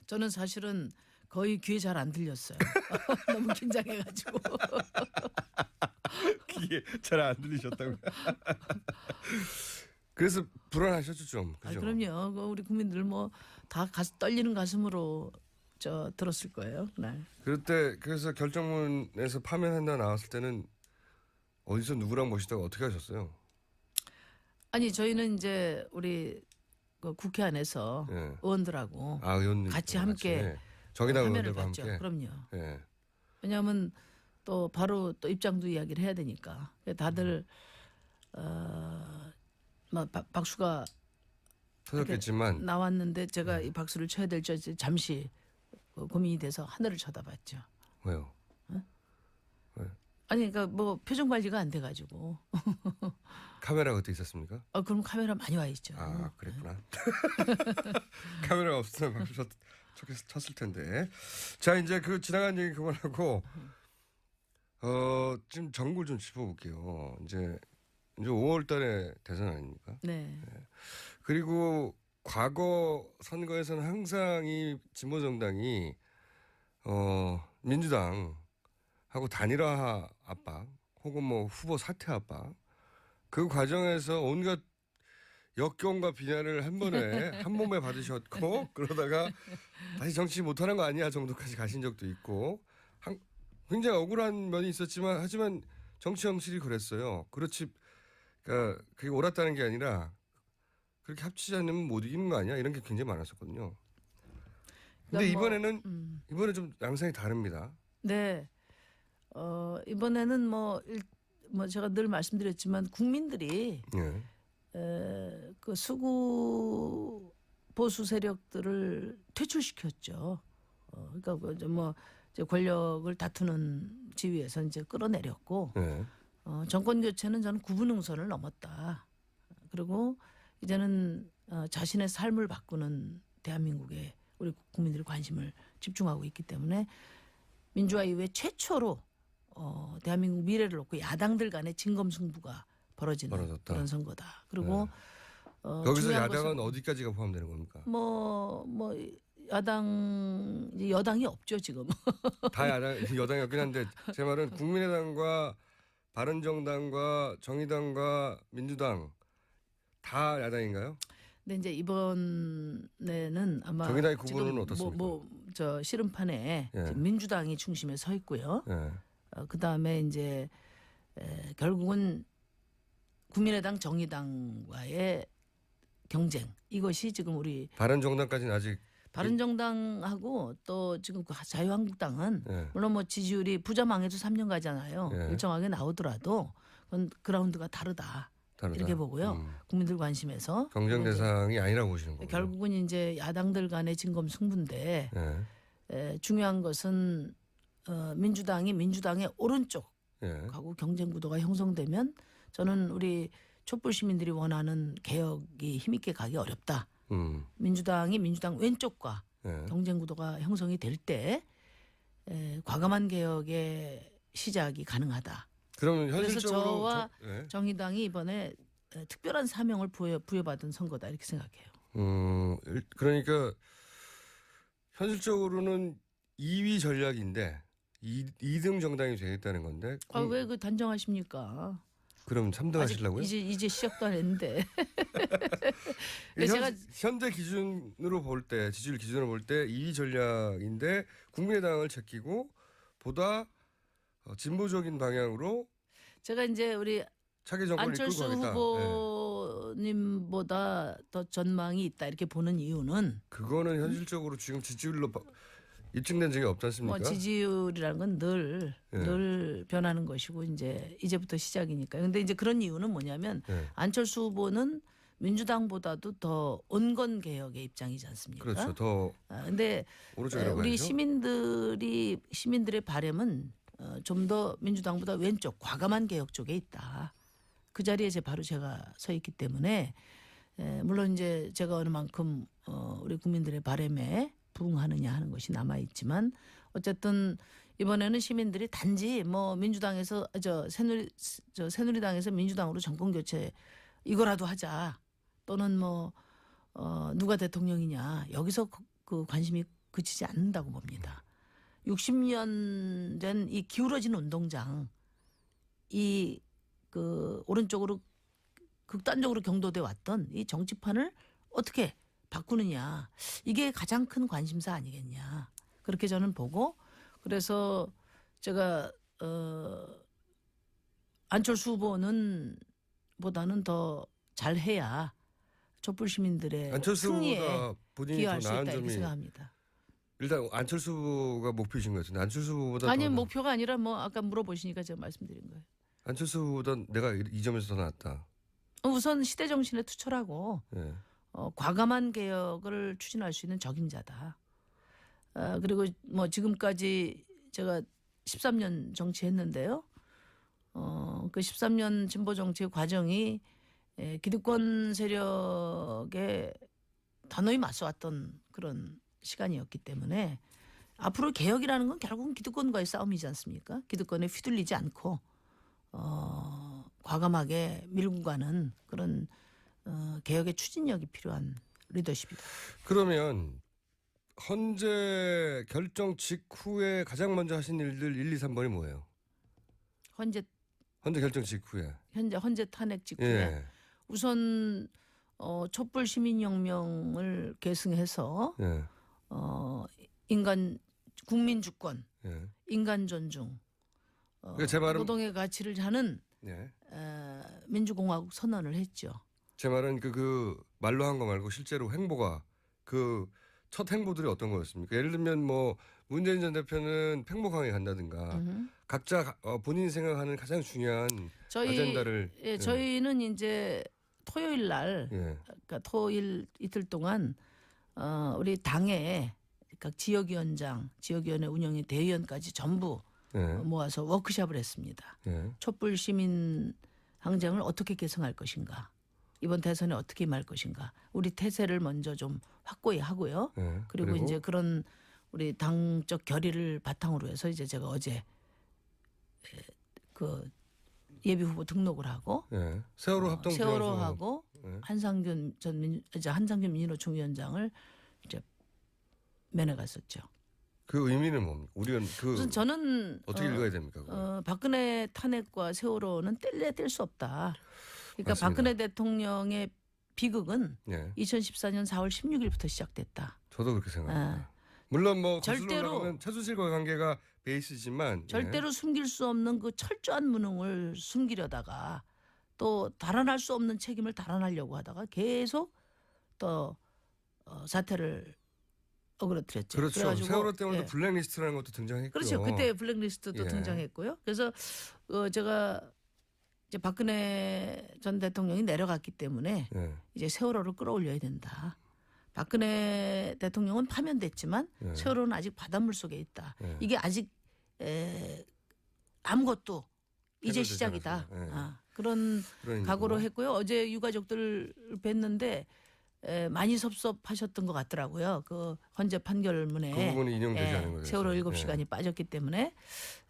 저는 사실은 거의 귀에 잘 안 들렸어요. 너무 긴장해가지고.
귀에 잘 안 들리셨다고요. 그래서 불안하셨죠 좀. 그죠?
그럼요. 우리 국민들 뭐 다 떨리는 가슴으로 들었을 거예요. 네.
그래서 결정문에서 파면한다 나왔을 때는 어디서 누구랑 모시다가 어떻게 하셨어요?
아니 저희는 이제 우리 그 국회 안에서
예.
의원들하고
의원님
같이 함께
정의당
화면을
의원들과
봤죠.
함께.
그럼요.
예.
왜냐하면 또 바로 또 입장도 이야기를 해야 되니까 다들 박수가
터졌겠지만
나왔는데 제가 이 박수를 쳐야 될지 잠시 고민이 돼서 하늘을 쳐다봤죠.
왜요?
아니 그러니까 뭐 표정 관리가 안 돼가지고.
카메라가 어떻게 있었습니까?
그럼 카메라 많이 와 있죠.
그랬구나. 카메라가 없으면 박수 쳤을 텐데. 자 이제 그 지나간 얘기 그만하고 지금 정국을 좀 짚어볼게요. 이제 5월달에 대선 아닙니까?
네.
그리고 과거 선거에서는 항상 이 진보 정당이 민주당하고 단일화 압박 혹은 뭐 후보 사퇴 압박 그 과정에서 온갖 역경과 비난을 한 번에 한 몸에 받으셨고 그러다가 다시 정치 못하는 거 아니야 정도까지 가신 적도 있고 굉장히 억울한 면이 있었지만 하지만 정치 현실이 그랬어요. 그렇지. 그러니까 그게 옳았다는 게 아니라 그렇게 합치지 않으면 못 이기는 거 아니야? 이런 게 굉장히 많았었거든요. 근데
그러니까
이번에 좀 양상이 다릅니다.
네. 이번에는 뭐 제가 늘 말씀드렸지만 국민들이 그 수구 보수 세력들을 퇴출시켰죠. 그러니까 이제 권력을 다투는 지위에서 이제 끌어내렸고 정권 교체는 저는 구분응선을 넘었다. 그리고 이제는 자신의 삶을 바꾸는 대한민국에 우리 국민들이 관심을 집중하고 있기 때문에 민주화 이후에 최초로 대한민국 미래를 놓고 야당들 간의 진검승부가 벌어지는 그런 선거다. 그리고
여기서 야당은 어디까지가 포함되는 겁니까?
여당이 없죠 지금.
다 여당이 없긴 한데 제 말은 국민의당과 바른정당과 정의당과 민주당 다 야당인가요?
근데 이제 이번에는 아마
정의당의 구분은 어떻습니까?
저 씨름판에 민주당이 중심에 서 있고요. 그 다음에 이제 결국은 국민의당 정의당과의 경쟁 이것이 지금 우리
바른정당까지는 아직
바른정당하고 또 지금 자유한국당은 물론 뭐 지지율이 부자망해도 3년 가잖아요. 일정하게 나오더라도 그건 그라운드가 다르다. 이렇게 보고요. 국민들 관심에서
경쟁 대상이 아니라고 보시는 거예요.
결국은 이제 야당들 간의 진검승부인데 중요한 것은 민주당이 민주당의 오른쪽 하고 경쟁 구도가 형성되면 저는 우리 촛불 시민들이 원하는 개혁이 힘있게 가기 어렵다. 민주당이 민주당 왼쪽과 경쟁 구도가 형성이 될 때 과감한 개혁의 시작이 가능하다.
그러면
그래서
현실적으로
저와 정의당이 이번에 특별한 사명을 부여받은 선거다 이렇게 생각해요.
그러니까 현실적으로는 2위 전략인데 2등 정당이 되겠다는 건데.
왜 그 단정하십니까?
그럼 3등 하시려고요?
이제 시작도 안 했는데.
현재 기준으로 볼 때 지지율 기준으로 볼 때 2위 전략인데 국민의당을 제끼고 보다 진보적인 방향으로
제가 이제 우리
차기 정권을
안철수
이끌고 가겠다.
후보님보다 더 전망이 있다 이렇게 보는 이유는
그거는 현실적으로 지금 지지율로 입증된 적이 없지 않습니까?
지지율이라는 건 늘 변하는 것이고 이제부터 시작이니까. 근데 이제 그런 이유는 뭐냐면 안철수 후보는 민주당보다도 더 온건 개혁의 입장이지 않습니까?
그렇죠. 더.
근데 우리
봐야죠.
시민들의 바람은 좀 더 민주당보다 왼쪽 과감한 개혁 쪽에 있다. 그 자리에 바로 제가 서 있기 때문에 물론 이제 제가 어느 만큼 우리 국민들의 바람에 부응하느냐 하는 것이 남아 있지만 어쨌든 이번에는 시민들이 단지 뭐 민주당에서 새누리당에서 민주당으로 정권 교체 이거라도 하자 또는 뭐 누가 대통령이냐 여기서 그 관심이 그치지 않는다고 봅니다. 60년 된 이 기울어진 운동장 이 그 오른쪽으로 극단적으로 경도돼 왔던 이 정치판을 어떻게 바꾸느냐 이게 가장 큰 관심사 아니겠냐 그렇게 저는 보고 그래서 제가 안철수 후보는 보다는 더 잘해야 촛불 시민들의
안철수
승리에
후보가 본인이 더
기여할 수
나은
있다 이렇게
점이
생각합니다.
일단 안철수 후보가 목표이신 것 같은데 안철수 후보보다
아니
더
목표가 아니라 뭐 아까 물어보시니까 제가 말씀드린 거예요.
안철수 후보보다 내가 이 점에서 더 낫다.
우선 시대 정신에 투철하고
예.
과감한 개혁을 추진할 수 있는 적임자다. 그리고 뭐 지금까지 제가 13년 정치했는데요. 그 13년 진보 정치의 과정이 기득권 세력에 단호히 맞서왔던 그런 시간이었기 때문에 앞으로 개혁이라는 건 결국은 기득권과의 싸움이지 않습니까? 기득권에 휘둘리지 않고 과감하게 밀고 가는 그런 개혁의 추진력이 필요한 리더십이다.
그러면 헌재 결정 직후에 가장 먼저 하신 일들 1, 2, 3번이 뭐예요?
헌재
결정 직후에.
헌재 탄핵 직후에
예.
우선 촛불 시민혁명을 계승해서
예.
국민 주권,
예.
인간 존중,
그러니까 제 말은
노동의 가치를 하는
예.
민주공화국 선언을 했죠.
제 말은 그 말로 한 거 말고 실제로 행보가 그 첫 행보들이 어떤 거였습니까? 예를 들면 뭐 문재인 전 대표는 팽목항에 간다든가 각자 본인이 생각하는 가장 중요한 아젠다를
저희는 이제 토요일 날
예.
그러니까 토일 이틀 동안 우리 당의 각 지역위원장, 지역위원회 운영위 대의원까지 전부
예.
모아서 워크숍을 했습니다.
예.
촛불 시민 항쟁을 어떻게 개성할 것인가, 이번 대선에 어떻게 임할 것인가, 우리 태세를 먼저 좀 확고히 하고요.
예.
그리고 이제 그런 우리 당적 결의를 바탕으로 해서 이제 제가 어제 그 예비 후보 등록을 하고
예. 세월호 합동
세월호하고
예.
한상균 민주노총 위원장을 이제 면회 갔었죠.
그 의미는 뭡니까? 우리는
우선 저는
어떻게 읽어야 됩니까? 그거?
박근혜 탄핵과 세월호는 뗄래야 뗄 수 없다. 그러니까
맞습니다.
박근혜 대통령의 비극은
예.
2014년 4월 16일부터 시작됐다.
저도 그렇게 생각합니다. 물론 뭐
절대로
거슬러 최순실과 관계가 베이스지만
절대로 숨길 수 없는 그 철저한 무능을 숨기려다가 또 달아날 수 없는 책임을 달아나려고 하다가 계속 또 사태를 어그러뜨렸죠.
그렇죠.
그래가지고,
세월호 때문에
예.
블랙리스트라는 것도 등장했고요.
그렇죠. 그때 블랙리스트도
예.
등장했고요. 그래서 제가 이제 박근혜 전 대통령이 내려갔기 때문에
예.
이제 세월호를 끌어올려야 된다. 박근혜 대통령은 파면됐지만
예.
세월호는 아직 바닷물 속에 있다.
예.
이게 아직 아무것도 이제
해결되지
시작이다.
않았어요. 예.
그런
그런
각오로
의미고.
했고요. 어제 유가족들 뵀는데 많이 섭섭하셨던 것 같더라고요. 그 헌재 판결문에
그 부분이 인용되지 않은 거죠.
세월호
예.
7시간이 빠졌기 때문에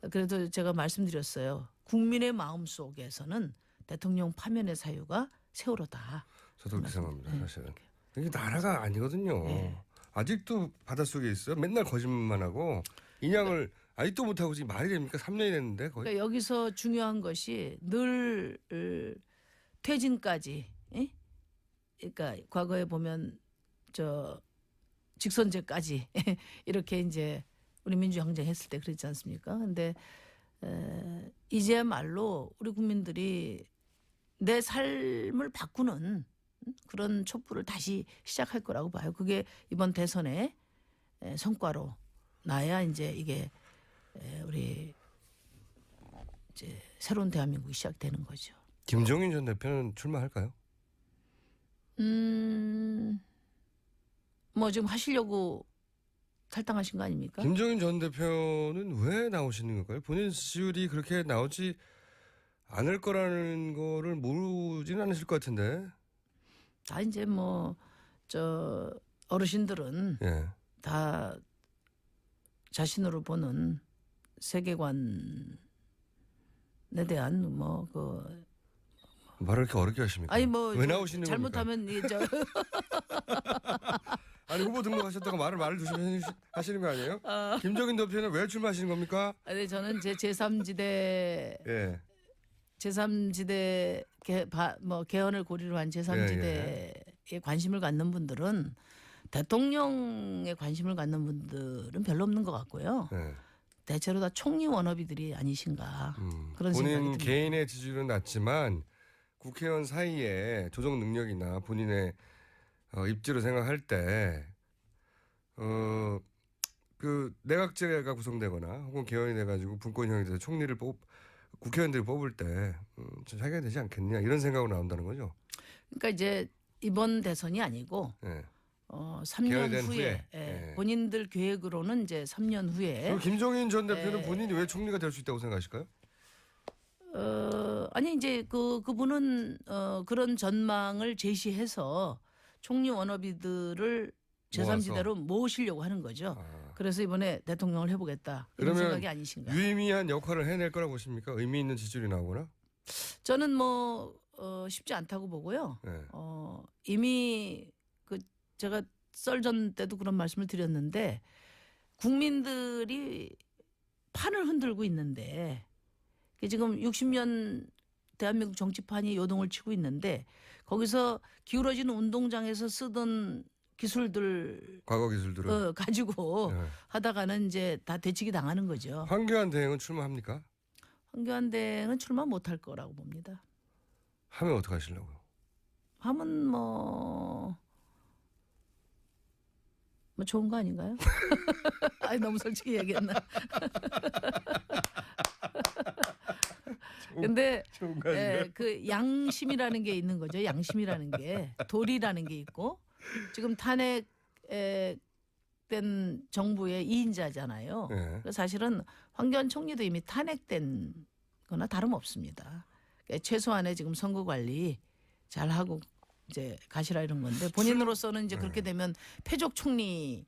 그래도 제가 말씀드렸어요. 국민의 마음 속에서는 대통령 파면의 사유가 세월호다.
저도 그렇게 생각합니다.
네.
사실은. 이게 나라가 아니거든요.
네.
아직도 바닷속에 있어요. 맨날 거짓말만 하고 인양을 아직도 못하고 지금 말이 됩니까? 3년이 됐는데 거의.
그러니까 여기서 중요한 것이 늘 퇴진까지, 예? 그러니까 과거에 보면 직선제까지 이렇게 이제 우리 민주항쟁 했을 때 그랬지 않습니까? 근데 이제야말로 우리 국민들이 내 삶을 바꾸는 그런 촛불을 다시 시작할 거라고 봐요. 그게 이번 대선의 성과로 나야 이제 이게 우리 이제 새로운 대한민국이 시작되는 거죠.
김종인 전 대표는 출마할까요?
뭐 지금 하시려고 탈당하신 거 아닙니까?
김종인 전 대표는 왜 나오시는 걸까요? 본인 지지율이 그렇게 나오지 않을 거라는 거를 모르지는 않으실 것 같은데.
다 이제 뭐 어르신들은
예.
다 자신으로 보는 세계관에 대한
말을 이렇게 어렵게 하십니까?
아니 뭐
왜 나오시는
잘못하면
겁니까? 아니 후보 등록하셨다가 말을 조심하시는 거 아니에요? 김종인 대표는 왜 출마하시는 겁니까?
아니 저는 제 제3지대
예.
제3지대 개헌을 고리로 한 제3지대에 관심을 갖는 분들은 대통령에 관심을 갖는 분들은 별로 없는 것 같고요.
예.
대체로 다 총리 워너비들이 아니신가 그런 생각이
본인
듭니다.
개인의 지지율은 낮지만 국회의원 사이에 조정 능력이나 본인의 입지로 생각할 때 그 내각제가 구성되거나 혹은 개헌이 돼가지고 분권형이 돼서 국회의원들이 뽑을 때 자기가 되지 않겠냐 이런 생각으로 나온다는 거죠.
그러니까 이제 이번 대선이 아니고
예.
3년
개헌이 된
후에
후에. 예.
본인들 계획으로는 이제 3년 후에
그럼 김종인 전 대표는 본인이 왜 총리가 될 수 있다고 생각하실까요?
아니 이제 그분은 그런 전망을 제시해서 총리 워너비들을 제3지대로 모으시려고 하는 거죠. 그래서 이번에 대통령을 해보겠다 이런
그러면
생각이 아니신가?
유의미한 역할을 해낼 거라고 보십니까? 의미 있는 지지율이 나오거나?
저는 쉽지 않다고 보고요.
네.
이미 제가 썰전 때도 그런 말씀을 드렸는데 국민들이 판을 흔들고 있는데 지금 60년 대한민국 정치판이 요동을 치고 있는데 거기서 기울어지는 운동장에서 쓰던 기술들
과거 기술들은
가지고
네.
하다가는 이제 다 되치기 당하는 거죠.
황교안 대행은 출마합니까?
황교안 대행은 출마 못할 거라고 봅니다.
하면 어떻게 하시려고요?
하면 뭐 좋은 거 아닌가요? 아니 너무 솔직히 얘기했나? 근데
좋은 거 아닌가요?
그 양심이라는 게 있는 거죠. 양심이라는 게 도리라는 게 있고 지금 탄핵된 정부의 2인자잖아요.
네.
사실은 황교안 총리도 이미 탄핵된 거나 다름없습니다. 그러니까 최소한의 지금 선거 관리 잘 하고 이제 가시라 이런 건데 본인으로서는 이제 그렇게 되면 패족 총리로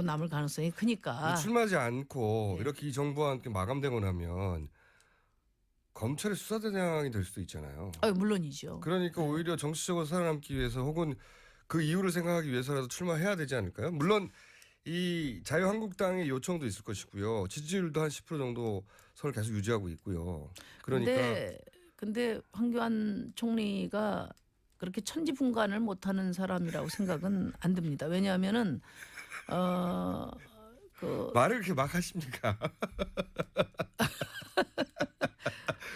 남을 가능성이 크니까
출마하지 않고 이렇게 이 정부와 함께 마감되고 나면 검찰의 수사대장이 될 수도 있잖아요.
물론이죠.
그러니까 오히려 정치적으로 살아남기 위해서 혹은 그 이유를 생각하기 위해서라도 출마해야 되지 않을까요? 물론 이 자유한국당의 요청도 있을 것이고요. 지지율도 한 10% 정도 선을 계속 유지하고 있고요. 그러니까
근데 황교안 총리가 그렇게 천지분간을 못하는 사람이라고 생각은 안 듭니다. 왜냐하면은
말을 이렇게 막 하십니까?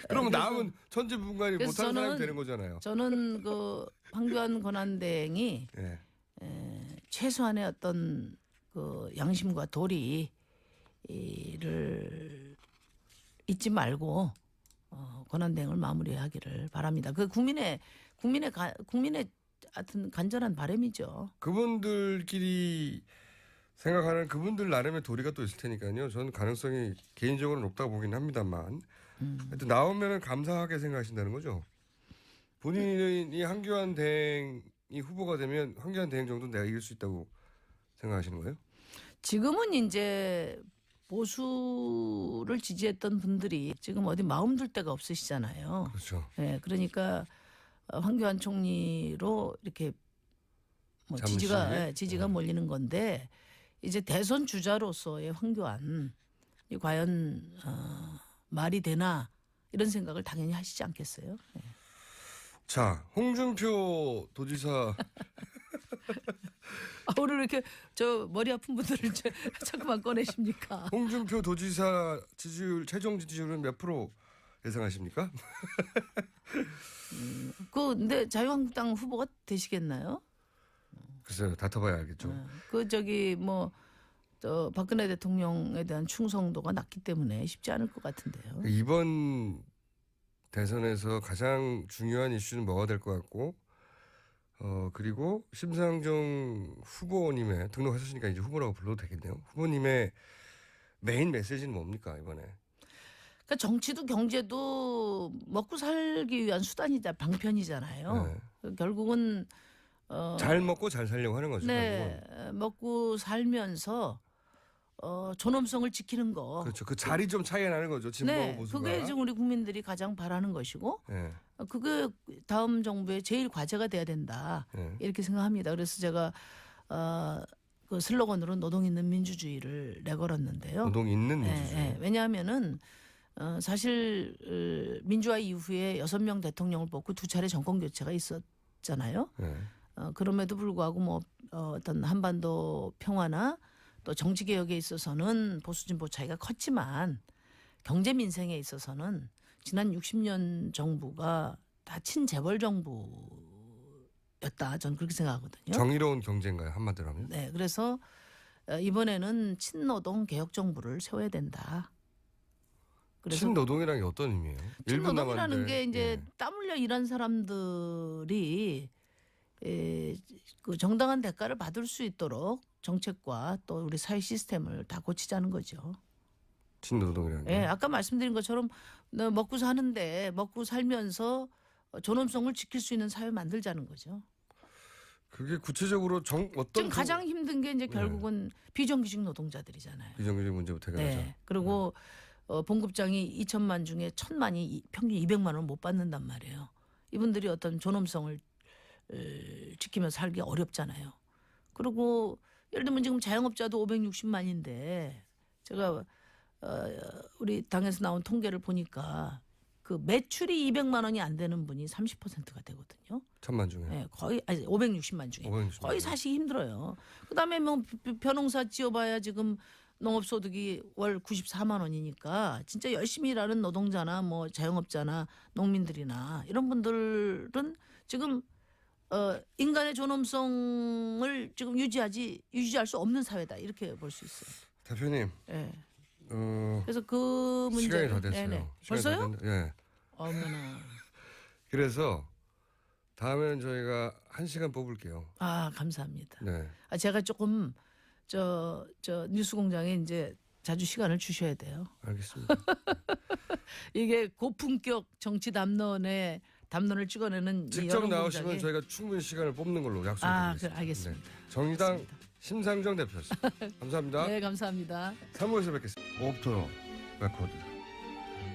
그러면 남은 천지분간이 못하는 사람이 되는 거잖아요.
저는 황교안 권한대행이
네.
최소한의 어떤 양심과 도리를 잊지 말고 권한대행을 마무리하기를 바랍니다. 그 국민의 하여튼 간절한 바람이죠.
그분들끼리 생각하는 그분들 나름의 도리가 또 있을 테니까요. 저는 가능성이 개인적으로 높다고 보긴 합니다만 하여튼 나오면은 감사하게 생각하신다는 거죠. 본인이 황교안 대행이 후보가 되면 황교안 대행 정도는 내가 이길 수 있다고 생각하시는 거예요?
지금은 이제 보수를 지지했던 분들이 지금 어디 마음 둘 데가 없으시잖아요.
그렇죠.
네, 그러니까 황교안 총리로 이렇게 지지가 몰리는 건데 이제 대선 주자로서의 황교안이 과연 말이 되나 이런 생각을 당연히 하시지 않겠어요? 네.
자, 홍준표 도지사
오늘 이렇게 머리 아픈 분들을 자꾸만 꺼내십니까?
홍준표 도지사 최종 지지율은 몇 프로 예상하십니까?
근데 자유한국당 후보가 되시겠나요?
글쎄요, 다퉈봐야 알겠죠.
박근혜 대통령에 대한 충성도가 낮기 때문에 쉽지 않을 것 같은데요.
이번 대선에서 가장 중요한 이슈는 뭐가 될 것 같고, 그리고 심상정 후보님의 등록하셨으니까 이제 후보라고 불러도 되겠네요. 후보님의 메인 메시지는 뭡니까 이번에?
그러니까 정치도 경제도 먹고 살기 위한 수단이다 방편이잖아요.
네.
결국은
잘 먹고 잘 살려고 하는 거죠.
네,
결국은.
먹고 살면서 존엄성을 지키는 거.
그렇죠. 그 자리 좀 차이가 나는 거죠. 진보하고
네,
보수가.
그게 지금 우리 국민들이 가장 바라는 것이고
네.
그게 다음 정부의 제일 과제가 돼야 된다.
네.
이렇게 생각합니다. 그래서 제가 그 슬로건으로 노동 있는 민주주의를 내걸었는데요.
노동 있는 민주주의.
네, 왜냐하면은 사실 민주화 이후에 6명 대통령을 뽑고 2차례 정권 교체가 있었잖아요.
네.
그럼에도 불구하고 뭐 어떤 한반도 평화나 또 정치 개혁에 있어서는 보수 진보 차이가 컸지만 경제 민생에 있어서는 지난 60년 정부가 다 친재벌 정부였다. 저는 그렇게 생각하거든요.
정의로운 경제인가요? 한마디로 하면?
네, 그래서 이번에는 친노동 개혁 정부를 세워야 된다. 그래서
친노동이라는 게 어떤 의미예요? 일부
친노동이라는
남았는데.
게 이제
예.
땀 흘려 일한 사람들이 그 정당한 대가를 받을 수 있도록 정책과 또 우리 사회 시스템을 다 고치자는 거죠.
친노동이라는 게.
예, 아까 말씀드린 것처럼 먹고 사는데 먹고 살면서 존엄성을 지킬 수 있는 사회 만들자는 거죠.
그게 구체적으로 어떤
지금 가장 힘든 게 이제 결국은 비정규직 노동자들이잖아요.
비정규직 문제부터 해결하자.
네. 그리고 봉급장이 2천만 중에 1,000만이 평균 200만 원 못 받는단 말이에요. 이분들이 어떤 존엄성을 지키면서 살기 어렵잖아요. 그리고 예를 들면 지금 자영업자도 560만인데 제가 우리 당에서 나온 통계를 보니까 그 매출이 200만 원이 안 되는 분이 30%가 되거든요.
1,000만 중에.
네, 거의 560만 중에
560만
거의 사시기 힘들어요. 그다음에 뭐 벼농사 지어봐야 지금 농업소득이 월 94만 원이니까 진짜 열심히 일하는 노동자나 뭐 자영업자나 농민들이나 이런 분들은 지금 인간의 존엄성을 지금 유지할 수 없는 사회다 이렇게 볼 수 있어요.
대표님.
예.
어,
그래서 그 문제
시간이 다 됐어요.
네네.
시간이
벌써요?
다 됐는데, 예.
어머나.
그래서 다음에는 저희가 1시간 뽑을게요.
아 감사합니다.
네.
제가 조금 저 뉴스공장에 이제 자주 시간을 주셔야 돼요.
알겠습니다.
이게 고품격 정치 담론을 찍어내는 이
직접
여론
나오시면
공장에
저희가 충분히 시간을 뽑는 걸로 약속드리겠습니다.
그래, 알겠습니다.
네. 정의당 심상정 대표였습니다. 감사합니다.
네 감사합니다.
3부에서 뵙겠습니다. 오프터 레코드.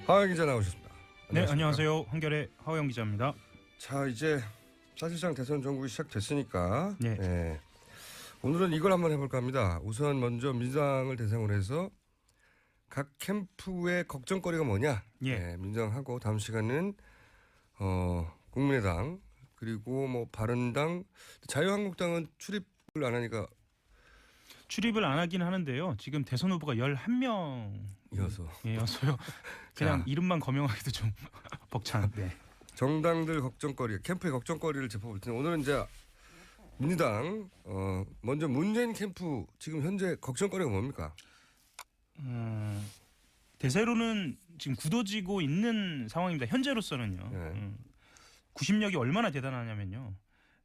하영 기자 나오셨습니다.
네, 안녕하세요. 한겨레 하호영 기자입니다.
자, 이제 사실상 대선 전국이 시작됐으니까
네.
오늘은 이걸 한번 해볼까 합니다. 우선 먼저 민주당을 대상으로 해서 각 캠프의 걱정거리가 뭐냐.
예.
네, 민주당하고 다음 시간은 국민의당 그리고 뭐 바른당, 자유한국당은 출입을 안 하니까
출입을 안 하긴 하는데요. 지금 대선 후보가 11명이어서요. 그냥
자.
이름만 거명하기도 좀 벅찬데.
정당들 걱정거리, 캠프의 걱정거리를 짚어볼 텐데 오늘은 이제 민주당 먼저 문재인 캠프 지금 현재 걱정거리가 뭡니까?
대세로는 지금 굳어지고 있는 상황입니다. 현재로서는요.
네.
구심력이 얼마나 대단하냐면요.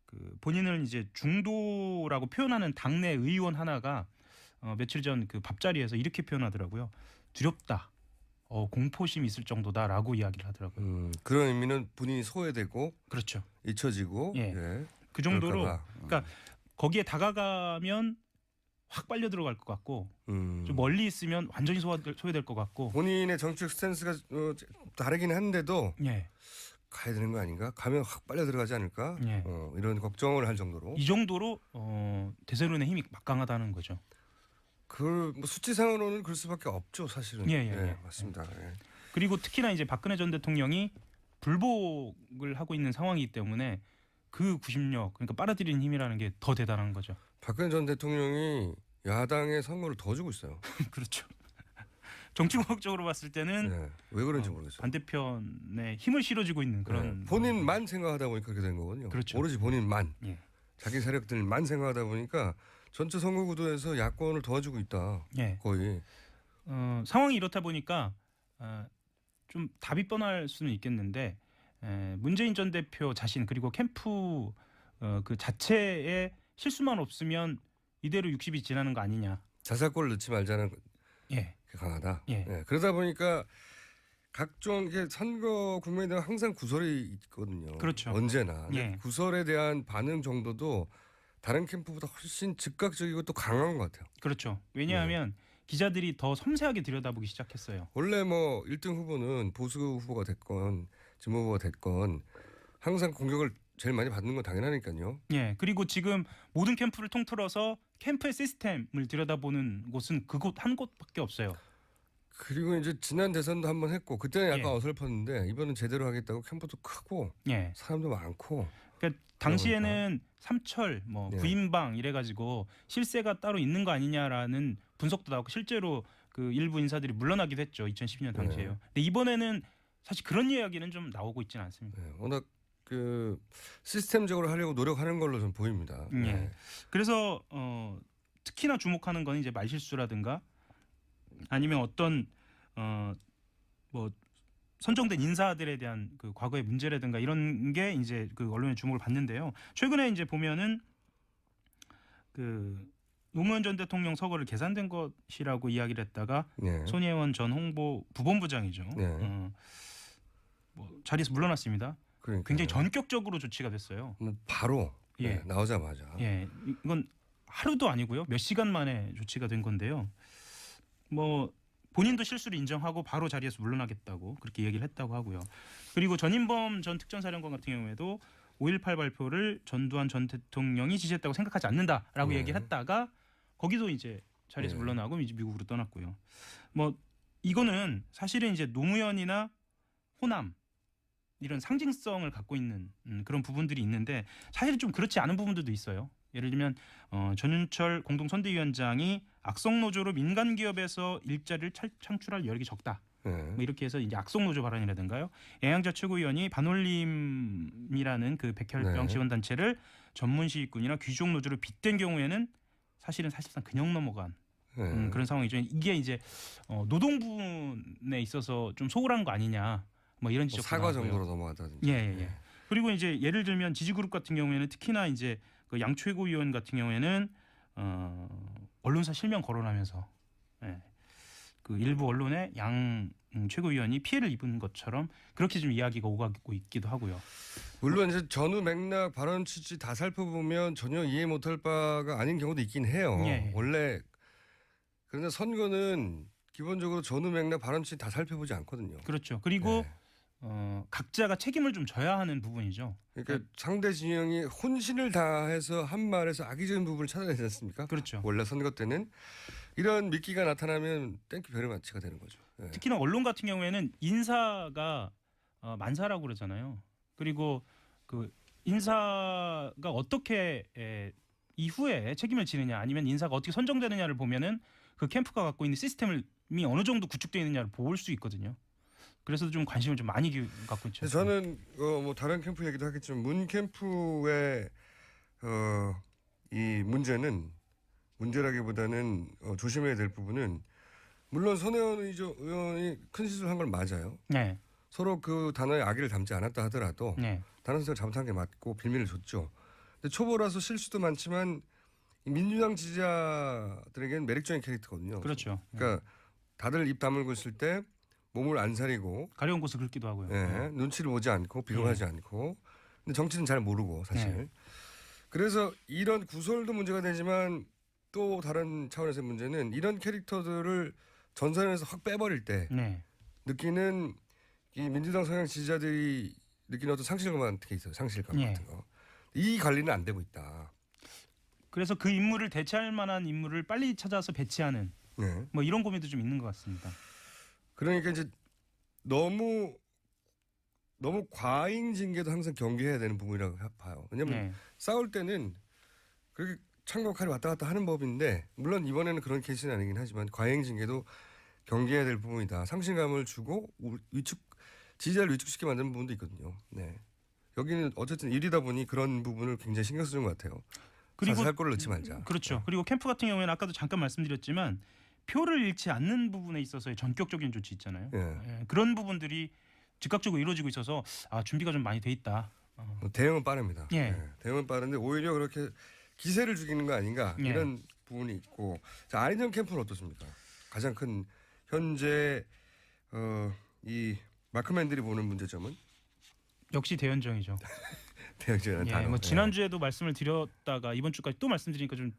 그 본인을 이제 중도라고 표현하는 당내 의원 하나가 며칠 전 그 밥자리에서 이렇게 표현하더라고요. 두렵다. 공포심이 있을 정도다라고 이야기를 하더라고요.
그런 의미는 본인이 소외되고
그렇죠.
잊혀지고
예. 그 정도로
그럴까 봐.
그러니까 거기에 다가가면 확 빨려 들어갈 것 같고 좀 멀리 있으면 완전히 소외될 것 같고
본인의 정책 스탠스가 다르긴 한데도
예.
가야 되는 거 아닌가? 가면 확 빨려 들어가지 않을까?
예.
이런 걱정을 할 정도로.
이 정도로 대세론의 힘이 막강하다는 거죠.
그 뭐 수치상으로는 그럴 수밖에 없죠, 사실은.
예.
맞습니다. 예.
그리고 특히나 이제 박근혜 전 대통령이 불복을 하고 있는 상황이기 때문에 그 구심력, 그러니까 빨아들이는 힘이라는 게 더 대단한 거죠.
박근혜 전 대통령이 야당의 선거를 더 주고 있어요.
그렇죠. 정치공학적으로 봤을 때는
네. 왜 그런지 모르겠어요.
반대편에 힘을 실어주고 있는 그런
본인만 생각하다 보니까 그렇게 된 거거든요.
그렇죠.
오로지 본인만.
예.
자기 세력들만 생각하다 보니까 전체 선거 구도에서 야권을 도와주고 있다.
예.
거의.
상황이 이렇다 보니까 좀 답이 뻔할 수는 있겠는데 문재인 전 대표 자신 그리고 캠프 그 자체에 실수만 없으면 이대로 60이 지나는 거 아니냐.
자살골 넣지 말자는
예.
게 강하다.
예.
그러다 보니까 각종 이게 선거 국면에 대한 항상 구설이 있거든요.
그렇죠.
언제나. 근데
예.
구설에 대한 반응 정도도 다른 캠프보다 훨씬 즉각적이고 또 강한 것 같아요.
그렇죠. 왜냐하면 기자들이 더 섬세하게 들여다보기 시작했어요.
원래 뭐 1등 후보는 보수 후보가 됐건 진보 후보가 됐건 항상 공격을 제일 많이 받는 건 당연하니까요.
예. 그리고 지금 모든 캠프를 통틀어서 캠프의 시스템을 들여다보는 곳은 그곳 한 곳밖에 없어요.
그리고 이제 지난 대선도 한번 했고 그때는 약간
예.
어설펐는데 이번은 제대로 하겠다고 캠프도 크고
예.
사람도 많고.
그러니까 당시에는 삼철, 뭐
예.
구인방 이래가지고 실세가 따로 있는 거 아니냐라는 분석도 나오고 실제로 그 일부 인사들이 물러나기도 했죠. 2012년 당시에요.
네.
근데 이번에는 사실 그런 이야기는 좀 나오고 있지는 않습니다.
네, 워낙 그 시스템적으로 하려고 노력하는 걸로 좀 보입니다.
예.
네.
그래서 특히나 주목하는 건 이제 말실수라든가 아니면 어떤 뭐 선정된 인사들에 대한 그 과거의 문제라든가 이런 게 이제 그 언론의 주목을 받는데요. 최근에 이제 보면은 그 노무현 전 대통령 서거를 계산된 것이라고 이야기를 했다가
네.
손혜원 전 홍보 부본부장이죠.
네.
뭐 자리에서 물러났습니다.
그러니까
굉장히 전격적으로 조치가 됐어요.
뭐 바로
예.
네, 나오자마자.
예, 이건 하루도 아니고요. 몇 시간 만에 조치가 된 건데요. 뭐 본인도 실수를 인정하고 바로 자리에서 물러나겠다고 그렇게 얘기를 했다고 하고요. 그리고 전인범 전 특전사령관 같은 경우에도 5.18 발표를 전두환 전 대통령이 지시했다고 생각하지 않는다라고
네.
얘기를 했다가 거기도 이제 자리에서
네.
물러나고 이제 미국으로 떠났고요. 뭐 이거는 사실은 이제 노무현이나 호남 이런 상징성을 갖고 있는 그런 부분들이 있는데 사실은 좀 그렇지 않은 부분들도 있어요. 예를 들면 전윤철 공동선대위원장이 악성노조로 민간 기업에서 일자리를 창출할 여력이 적다.
네.
뭐 이렇게 해서 이제 악성노조 발언이라든가요. 애양자 최고위원이 반올림이라는 그 백혈병
네.
지원단체를 전문시위꾼이나 귀족노조로 빗댄 경우에는 사실상 그냥 넘어간
네.
그런 상황이죠. 이게 이제 노동 부분에 있어서 좀 소홀한 거 아니냐. 뭐 이런
뭐
지적도
사과
나오고요.
정도로 넘어가다든지.
예. 그리고 이제 예를 들면 지지그룹 같은 경우에는 특히나 이제 그 양 최고위원 같은 경우에는 언론사 실명 거론하면서 그 일부 언론에 양 최고위원이 피해를 입은 것처럼 그렇게 좀 이야기가 오가고 있기도 하고요.
물론 이제 전후 맥락 발언 취지 다 살펴보면 전혀 이해 못할 바가 아닌 경우도 있긴 해요.
예.
원래 그런데 선거는 기본적으로 전후 맥락 발언 취지 다 살펴보지 않거든요.
그렇죠. 그리고
네.
각자가 책임을 좀 져야 하는 부분이죠.
그러니까 상대 진영이 혼신을 다해서 한 말에서 악의적인 부분을 찾아내지 않습니까?
그렇죠.
원래 선거 때는 이런 미끼가 나타나면 땡큐 베리 마치가 되는 거죠. 네.
특히나 언론 같은 경우에는 인사가 만사라고 그러잖아요. 그리고 그 인사가 어떻게 이후에 책임을 지느냐 아니면 인사가 어떻게 선정되느냐를 보면은 그 캠프가 갖고 있는 시스템이 어느 정도 구축되어 있느냐를 볼 수 있거든요. 그래서 좀 관심을 좀 많이 갖고 있죠.
저는 뭐 다른 캠프 얘기도 하겠지만 문 캠프의 이 문제라기보다는 조심해야 될 부분은 물론 손혜원 의원이 큰 실수를 한 걸 맞아요.
네.
서로 그 단어에 악의를 담지 않았다 하더라도
네.
다른 선수가 잘못한 게 맞고 빌미를 줬죠. 근데 초보라서 실수도 많지만 이 민주당 지지자들에게는 매력적인 캐릭터거든요.
그렇죠.
그러니까 다들 입 다물고 있을 때 몸을 안 사리고
가려운 곳을 긁기도 하고요.
눈치를 보지 않고 비교하지 않고 근데 정치는 잘 모르고 사실.
네.
그래서 이런 구설도 문제가 되지만 또 다른 차원에서의 문제는 이런 캐릭터들을 전선에서 확 빼버릴 때
네.
느끼는 이 민주당 성향 지지자들이 느끼는 어떤 상실감 같은 게 있어요. 상실감
예.
같은 거. 이 관리는 안 되고 있다.
그래서 그 인물을 대체할 만한 인물을 빨리 찾아서 배치하는
네.
뭐 이런 고민도 좀 있는 것 같습니다.
그러니까 이제 너무 과잉 징계도 항상 경계해야 되는 부분이라고 봐요. 왜냐하면
네.
싸울 때는 그렇게 창과 칼이 왔다 갔다 하는 법인데 물론 이번에는 그런 케이스는 아니긴 하지만 과잉 징계도 경계해야 될 부분이다. 상실감을 주고 지지자를 위축시키게 만드는 부분도 있거든요. 네. 여기는 어쨌든 일이다 보니 그런 부분을 굉장히 신경 쓰는 것 같아요.
그리고
살 거를 넣지 말자.
그렇죠. 그리고 캠프 같은 경우에는 아까도 잠깐 말씀드렸지만 표를 잃지 않는 부분에 있어서의 전격적인 조치 있잖아요.
예.
그런 부분들이 즉각적으로 이루어지고 있어서 준비가 좀 많이 돼 있다.
대응은 빠릅니다.
예.
대응은 빠른데 오히려 그렇게 기세를 죽이는 거 아닌가
예.
이런 부분이 있고 자 안희정 캠프는 어떻습니까? 가장 큰 현재 이 마크맨들이 보는 문제점은
역시 대연정이죠.
대역전이라는
예,
단어.
뭐 지난주에도 말씀을 드렸다가 이번 주까지 또 말씀드리니까 좀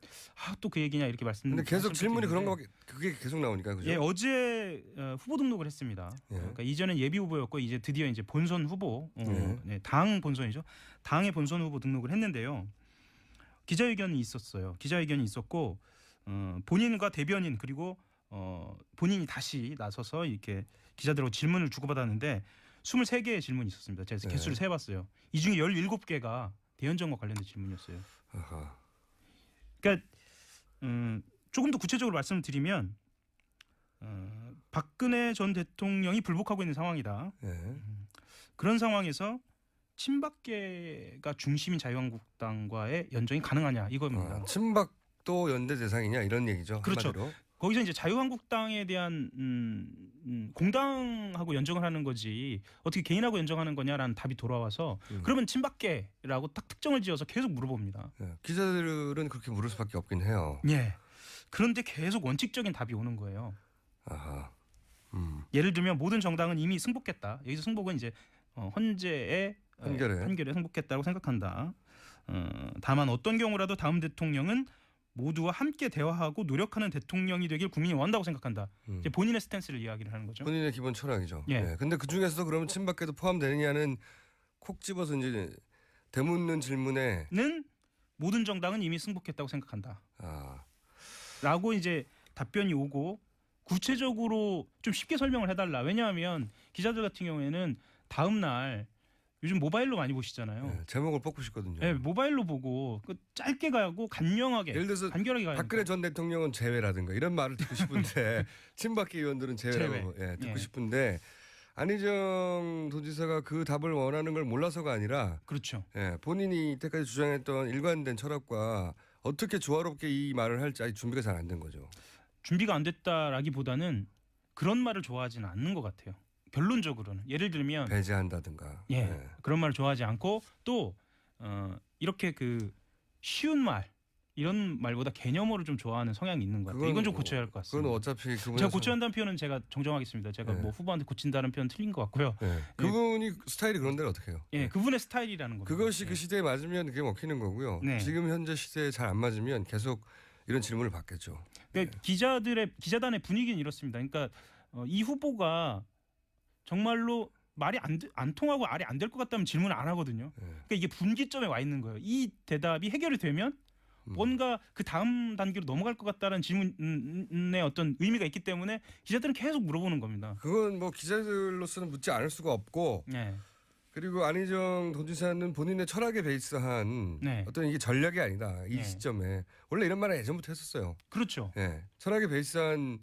또 그 얘기냐 이렇게 말씀.
근데 계속 질문이 그런 거 그게 계속 나오니까 그죠?
예, 어제 후보 등록을 했습니다.
예.
그러니까 이전엔 예비 후보였고 이제 드디어 이제 본선 후보,
예.
네, 당 본선이죠. 당의 본선 후보 등록을 했는데요. 기자회견이 있었어요. 기자회견이 있었고 본인과 대변인 그리고 본인이 다시 나서서 이렇게 기자들하고 질문을 주고받았는데 23개의 질문이 있었습니다. 제가
네.
개수를 세봤어요. 이 중에 17개가 대연정과 관련된 질문이었어요.
아하.
그러니까 조금 더 구체적으로 말씀을 드리면 박근혜 전 대통령이 불복하고 있는 상황이다.
예.
그런 상황에서 친박계가 중심인 자유한국당과의 연정이 가능하냐 이겁니다.
아, 친박도 연대 대상이냐 이런 얘기죠.
그렇죠.
한마디로.
거기서 이제 자유한국당에 대한 공당하고 연정을 하는 거지 어떻게 개인하고 연정하는 거냐라는 답이 돌아와서 그러면 친박계라고 딱 특정을 지어서 계속 물어봅니다.
예. 기자들은 그렇게 물을 수밖에 없긴 해요.
예. 그런데 계속 원칙적인 답이 오는 거예요.
아하.
예를 들면 모든 정당은 이미 승복했다. 여기서 승복은 이제 헌재의 판결에 승복했다고 생각한다. 다만 어떤 경우라도 다음 대통령은 모두와 함께 대화하고 노력하는 대통령이 되길 국민이 원한다고 생각한다. 이제 본인의 스탠스를 이야기를 하는 거죠.
본인의 기본 철학이죠.
예.
예. 근데 그 중에서도 그러면 친박계도 포함되느냐는 콕 집어서 이제 되묻는 질문에
는 모든 정당은 이미 승복했다고 생각한다.
아,
라고 이제 답변이 오고 구체적으로 좀 쉽게 설명을 해달라. 왜냐하면 기자들 같은 경우에는 다음 날 요즘 모바일로 많이 보시잖아요.
예. 제목을 뽑고 싶거든요.
네, 모바일로 보고 그 짧게 가고 간명하게
예를 들어서
간결하게 가야
박근혜 전 대통령은 제외라든가 이런 말을 듣고 싶은데 친박계 의원들은 제외라고
제외.
예, 듣고
예.
싶은데 안희정 도지사가 그 답을 원하는 걸 몰라서가 아니라
그렇죠.
예, 본인이 이때까지 주장했던 일관된 철학과 어떻게 조화롭게 이 말을 할지 아직 준비가 잘 안 된 거죠.
준비가 안 됐다라기보다는 그런 말을 좋아하지는 않는 것 같아요. 결론적으로는 예를 들면
배제한다든가.
예, 그런 말을 좋아하지 않고 또 이렇게 그 쉬운 말 이런 말보다 개념어를 좀 좋아하는 성향이 있는 것 같아요. 이건 좀 고쳐야 할 것 같습니다.
그건 어차피 그분
제가 고쳐야 한다는 표현은 제가 정정하겠습니다. 제가
네.
뭐 후보한테 고친다는 표현 틀린 것 같고요.
그분이 스타일이 그런 데를 어떻게 해요?
예, 그분의 스타일이라는 겁니다.
그것이
예.
그 시대에 맞으면 그게 먹히는 거고요.
네.
지금 현재 시대에 잘 안 맞으면 계속 이런 질문을 받겠죠.
그러니까 기자단의 분위기는 이렇습니다. 그러니까 이 후보가 정말로 말이 안 통하고 말이 안 될 것 같다면 질문을 안 하거든요. 그러니까 이게 분기점에 와 있는 거예요. 이 대답이 해결이 되면 뭔가 그 다음 단계로 넘어갈 것 같다는 질문의 어떤 의미가 있기 때문에 기자들은 계속 물어보는 겁니다.
그건 뭐 기자들로서는 묻지 않을 수가 없고
네.
그리고 안희정 도지사는 본인의 철학에 베이스한
네.
어떤 이게 전략이 아니다. 이
네.
시점에. 원래 이런 말을 예전부터 했었어요.
그렇죠.
예. 철학에 베이스한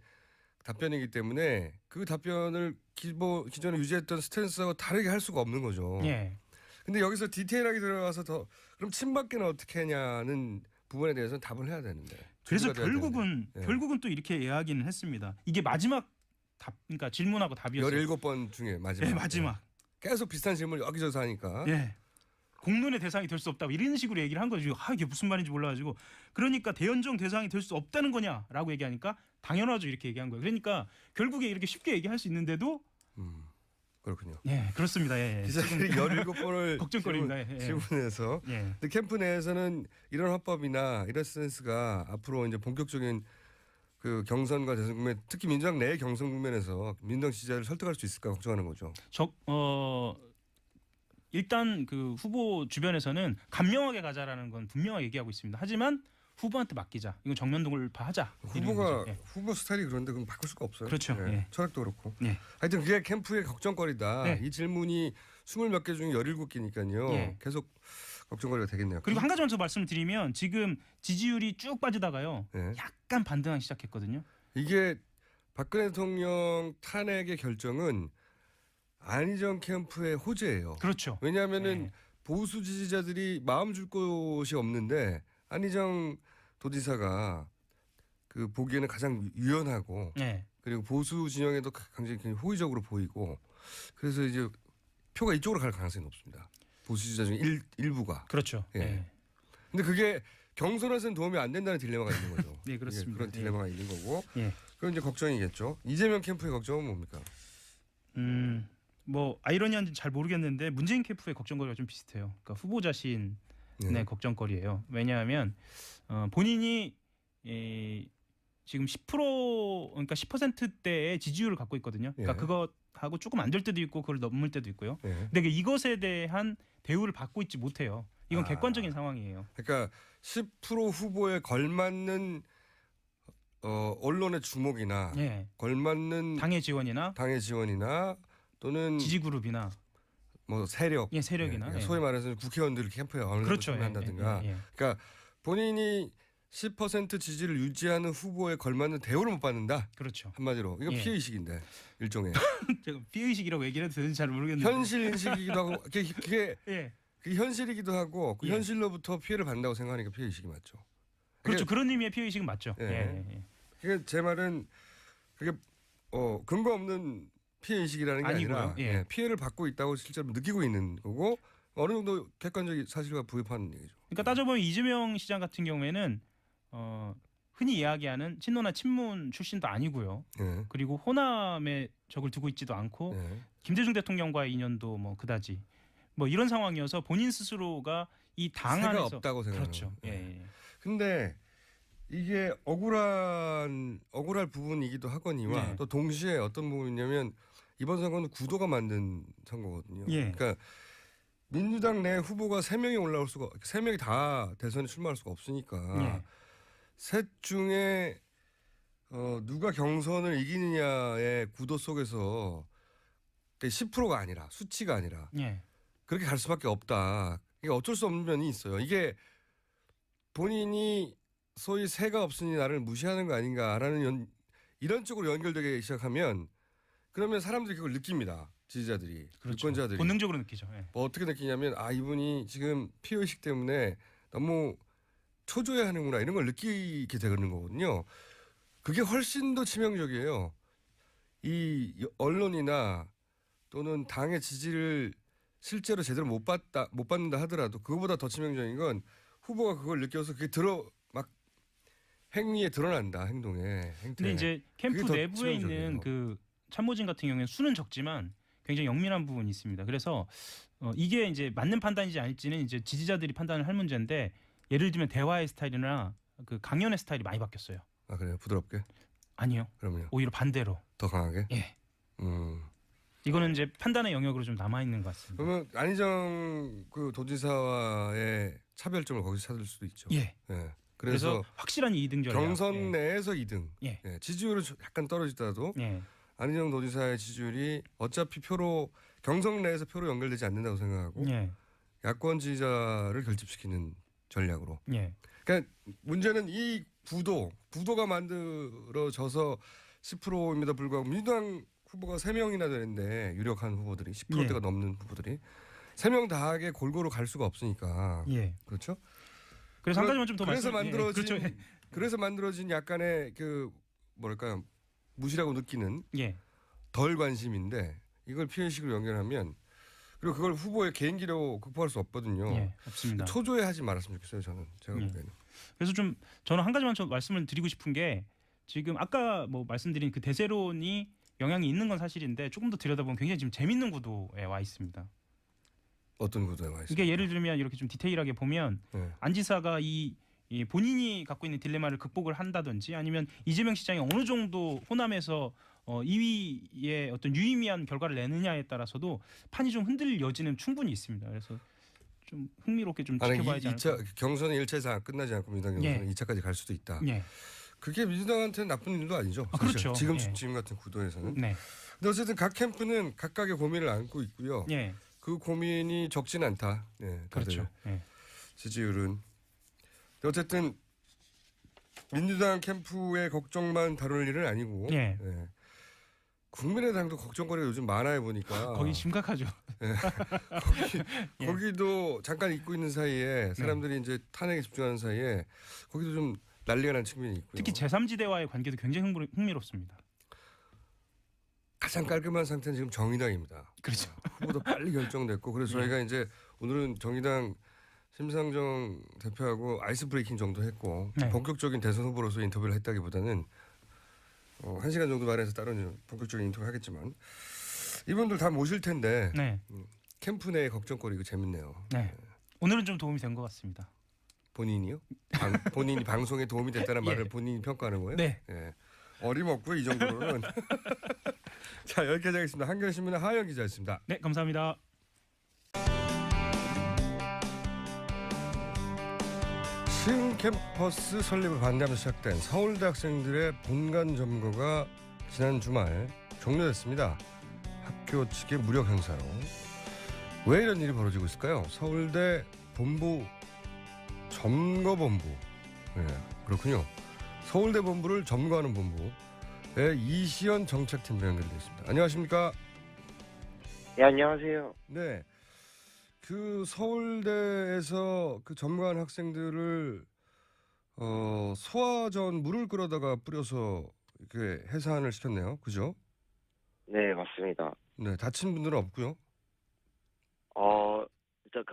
답변이기 때문에 그 답변을 기존에 유지했던 스탠스하고 다르게 할 수가 없는 거죠.
예.
근데 여기서 디테일하게 들어가서 더 그럼 친박계는 어떻게 하냐는 부분에 대해서는 답을 해야 되는데.
그래서
준비가 돼야
결국은
되는데.
또 이렇게 이야기는 했습니다. 이게 마지막 답, 그러니까 질문하고 답이었어요.
17번 중에 마지막.
예, 마지막.
계속 비슷한 질문을 여기저기서 하니까.
예. 공론의 대상이 될 수 없다고 이런 식으로 얘기를 한 거죠. 이게 무슨 말인지 몰라가지고 그러니까 대연정 대상이 될 수 없다는 거냐라고 얘기하니까 당연하죠 이렇게 얘기한 거예요. 그러니까 결국에 이렇게 쉽게 얘기할 수 있는데도
그렇군요.
예 그렇습니다. 예.
기자들이 17번을
걱정거리입니다. 예.
질문해서
예.
근데 캠프 내에서는 이런 화법이나 이런 센스가 앞으로 이제 본격적인 그 경선과 대선 국면, 특히 민주당 내 경선 국면에서 민주당 지지자를 설득할 수 있을까 걱정하는 거죠.
일단 그 후보 주변에서는 간명하게 가자라는 건 분명하게 얘기하고 있습니다. 하지만 후보한테 맡기자. 이건 정면 돌파하자.
후보가
예.
후보 스타일이 그런데 그건 바꿀 수가 없어요.
그렇죠.
예.
예.
철학도 그렇고.
예.
하여튼 그게 캠프의 걱정거리다.
네.
이 질문이 20몇 개 중에 17개니까요.
예.
계속 걱정거리가 되겠네요.
그리고 한 가지만 더 말씀을 드리면 지금 지지율이 쭉 빠지다가요.
예.
약간 반등하기 시작했거든요.
이게 박근혜 대통령 탄핵의 결정은 안희정 캠프의 호재예요.
그렇죠.
왜냐하면은
네.
보수 지지자들이 마음 줄 곳이 없는데 안희정 도지사가 그 보기에는 가장 유연하고
네.
그리고 보수 진영에도 굉장히 호의적으로 보이고 그래서 이제 표가 이쪽으로 갈 가능성이 높습니다. 보수 지지자 중 일부가.
그렇죠.
예.
네.
근데 그게 경선에서는 도움이 안 된다는 딜레마가 있는 거죠.
네, 그렇습니다.
그런 딜레마가 있는 거고.
예.
그건 이제 걱정이겠죠. 이재명 캠프의 걱정은 뭡니까?
뭐 아이러니한지 잘 모르겠는데 문재인 캠프의 걱정거리가 좀 비슷해요. 그러니까 후보 자신의 걱정거리예요. 왜냐하면 본인이 지금 10% 그러니까 10%대의 지지율을 갖고 있거든요. 그러니까
예.
그것하고 조금 안 될 때도 있고 그걸 넘을 때도 있고요.
예.
근데 이것에 대한 대우를 받고 있지 못해요. 이건 객관적인 상황이에요.
그러니까 10% 후보에 걸맞는 언론의 주목이나
예.
걸맞는
당의 지원이나
당의 지원이나 또는
지지 그룹이나
뭐 세력,
세력이나
소위 말해서 국회의원들 캠프에 어느 정도
그렇죠.
참여한다든가.
예.
그러니까 본인이 10% 지지를 유지하는 후보에 걸맞는 대우를 못 받는다.
그렇죠.
한마디로 이건
예.
피해의식인데 일종의
제가 피해의식이라고 얘기를 해도 되는지 잘 모르겠는데
현실 인식이기도 하고 그게
예.
현실이기도 하고 그
예.
현실로부터 피해를 받는다고 생각하니까 피해의식이 맞죠.
그렇죠. 그런 의미의 피해의식은 맞죠.
예. 그게 제 말은 그게 근거 없는 피해의식이라는 게
아니고요.
아니라
예.
피해를 받고 있다고 실제로 느끼고 있는 거고 어느 정도 객관적인 사실과 부합하는 얘기죠.
그러니까 따져보면 이재명 시장 같은 경우에는 흔히 이야기하는 친노나 친문 출신도 아니고요.
예.
그리고 호남에 적을 두고 있지도 않고
예.
김대중 대통령과의 인연도 뭐 그다지 뭐 이런 상황이어서 본인 스스로가 이 당
새가
안에서
없다고 생각하는
그렇죠.
거예요.
예.
근데 이게 억울할 부분이기도 하거니와
네.
또 동시에 어떤 부분이냐면 이번 선거는 구도가 만든 선거거든요.
예.
그러니까 민주당 내 후보가 3명이 올라올 수가 3명이 다 대선에 출마할 수가 없으니까
예.
셋 중에 누가 경선을 이기느냐의 구도 속에서 10%가 아니라 수치가 아니라
예.
그렇게 갈 수밖에 없다. 이게 어쩔 수 없는 면이 있어요. 이게 본인이 소위 새가 없으니 나를 무시하는 거 아닌가라는 이런 쪽으로 연결되기 시작하면 그러면 사람들이 그걸 느낍니다. 지지자들이,
그렇죠.
유권자들이.
본능적으로 느끼죠. 예.
뭐 어떻게 느끼냐면 이분이 지금 피해의식 때문에 너무 초조해하는구나 이런 걸 느끼게 되는 거거든요. 그게 훨씬 더 치명적이에요. 이 언론이나 또는 당의 지지를 실제로 제대로 못 받는다 하더라도 그거보다 더 치명적인 건 후보가 그걸 느껴서 그게 막 행위에 드러난다 행동에.
근데 이제 캠프
그게 더
내부에
치명적이에요.
있는 그 참모진 같은 경우에는 수는 적지만 굉장히 영민한 부분이 있습니다. 그래서 이게 이제 맞는 판단인지 아닐지는 이제 지지자들이 판단을 할 문제인데 예를 들면 대화의 스타일이나 그 강연의 스타일이 많이 바뀌었어요.
아 그래요? 부드럽게?
아니요.
그럼요.
오히려 반대로.
더 강하게?
예.
음.
이거는 이제 판단의 영역으로 좀 남아 있는 것 같습니다.
그러면 안희정 그 도지사와의 차별점을 거기서 찾을 수도 있죠.
예.
예.
그래서 확실한 이등 전략.
경선 내에서 2등.
예.
예. 지지율은 약간 떨어지더라도
예.
안희정 도지사의 지지율이 어차피 경선 내에서 표로 연결되지 않는다고 생각하고
예.
야권 지지자를 결집시키는 전략으로.
예.
그러니까 문제는 이 구도가 만들어져서 10%입니다 불구하고 민주당 후보가 3명이나 되는데 유력한 후보들이 10%대가
예.
넘는 후보들이 3명 다하게 골고루 갈 수가 없으니까.
예.
그렇죠?
그래서 한 가지만 좀 더
그래서 만들어진
그렇죠.
그래서 만들어진 약간의 그 뭐랄까요? 무시라고 느끼는
예.
덜 관심인데 이걸 피해식으로 연결하면 그리고 그걸 후보의 개인기로 극복할 수 없거든요.
예. 없습니다.
초조해하지 말았으면 좋겠어요. 제가
예.
보기에는.
그래서 좀 저는 한 가지만 좀 말씀을 드리고 싶은 게 지금 아까 뭐 말씀드린 그 대세론이 영향이 있는 건 사실인데 조금 더 들여다보면 굉장히 지금 재밌는 구도에 와 있습니다.
어떤 구도에 와 있어요?
이게 예를 들면 이렇게 좀 디테일하게 보면
네.
안 지사가 이 본인이 갖고 있는 딜레마를 극복을 한다든지 아니면 이재명 시장이 어느 정도 호남에서 2위의 어떤 유의미한 결과를 내느냐에 따라서도 판이 좀 흔들릴 여지는 충분히 있습니다. 그래서 좀 흥미롭게 좀 지켜봐야지 않을까.
2차 경선이 1차에서 끝나지 않고 민주당 경선은 2차까지 갈 수도 있다.
예.
그게 민주당한테는 나쁜 일도 아니죠. 사실.
그렇죠.
지금 같은 구도에서는.
네.
근데 어쨌든 각 캠프는 각각의 고민을 안고 있고요.
예.
그 고민이 적진 않다. 네, 다들
그렇죠. 예.
지지율은. 어쨌든 민주당 캠프의 걱정만 다룰 일은 아니고
예.
네. 국민의당도 걱정거리가 요즘 많아요 보니까.
거기 심각하죠.
거기도 잠깐 잊고 있는 사이에 사람들이 이제 탄핵에 집중하는 사이에 거기도 좀 난리가 난 측면이 있고요.
특히 제3지대와의 관계도 굉장히 흥미롭습니다.
가장 깔끔한 상태는 지금 정의당입니다.
그렇죠.
후보도 빨리 결정됐고 그래서 저희가 이제 오늘은 정의당 심상정 대표하고 아이스 브레이킹 정도 했고
네.
본격적인 대선 후보로서 인터뷰를 했다기보다는 1시간 정도 만에서 다른 본격적인 인터뷰를 하겠지만 이분들 다 모실 텐데
네.
캠프 내 걱정거리 이거 재밌네요.
네. 오늘은 좀 도움이 된 것 같습니다.
본인이요? 본인이 방송에 도움이 됐다는
예.
말을 본인이 평가하는 거예요?
네.
예. 어림없고요, 이 정도로는. 자, 여기까지 하겠습니다. 한겨레신문의 하영 기자였습니다.
네, 감사합니다.
신캠퍼스 설립을 반대하면서 시작된 서울대 학생들의 본관 점거가 지난 주말 종료됐습니다. 학교 측의 무력 행사로. 왜 이런 일이 벌어지고 있을까요? 서울대 본부 점거본부. 네, 그렇군요. 서울대 본부를 점거하는 본부의 이시연 정책팀장 연결되어 있습니다. 안녕하십니까?
네, 안녕하세요.
네. 그 서울대에서 그 점거한 학생들을 소화전 물을 끓여다가 뿌려서 이렇게 해산을 시켰네요. 그죠?
네, 맞습니다.
네, 다친 분들은 없고요.
일단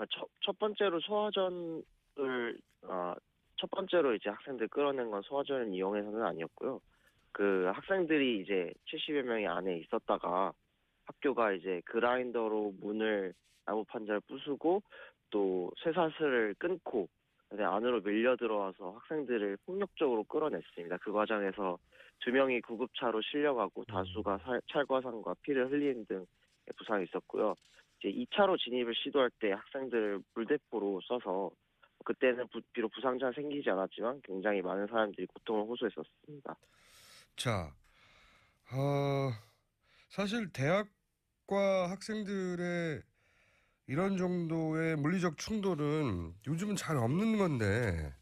첫 번째로 소화전을 첫 번째로 이제 학생들 끌어낸 건 소화전을 이용해서는 아니었고요. 그 학생들이 이제 70여 명이 안에 있었다가 학교가 이제 그라인더로 문을 나무 판자를 부수고 또 쇠사슬을 끊고 안으로 밀려 들어와서 학생들을 폭력적으로 끌어냈습니다. 그 과정에서 2명이 구급차로 실려가고 다수가 찰과상과 피를 흘리는 등 부상이 있었고요. 이제 2차로 진입을 시도할 때 학생들을 물대포로 쏴서 그때는 비록 부상자는 생기지 않았지만 굉장히 많은 사람들이 고통을 호소했었습니다.
자, 사실 대학과 학생들의 이런 정도의 물리적 충돌은 요즘은 잘 없는 건데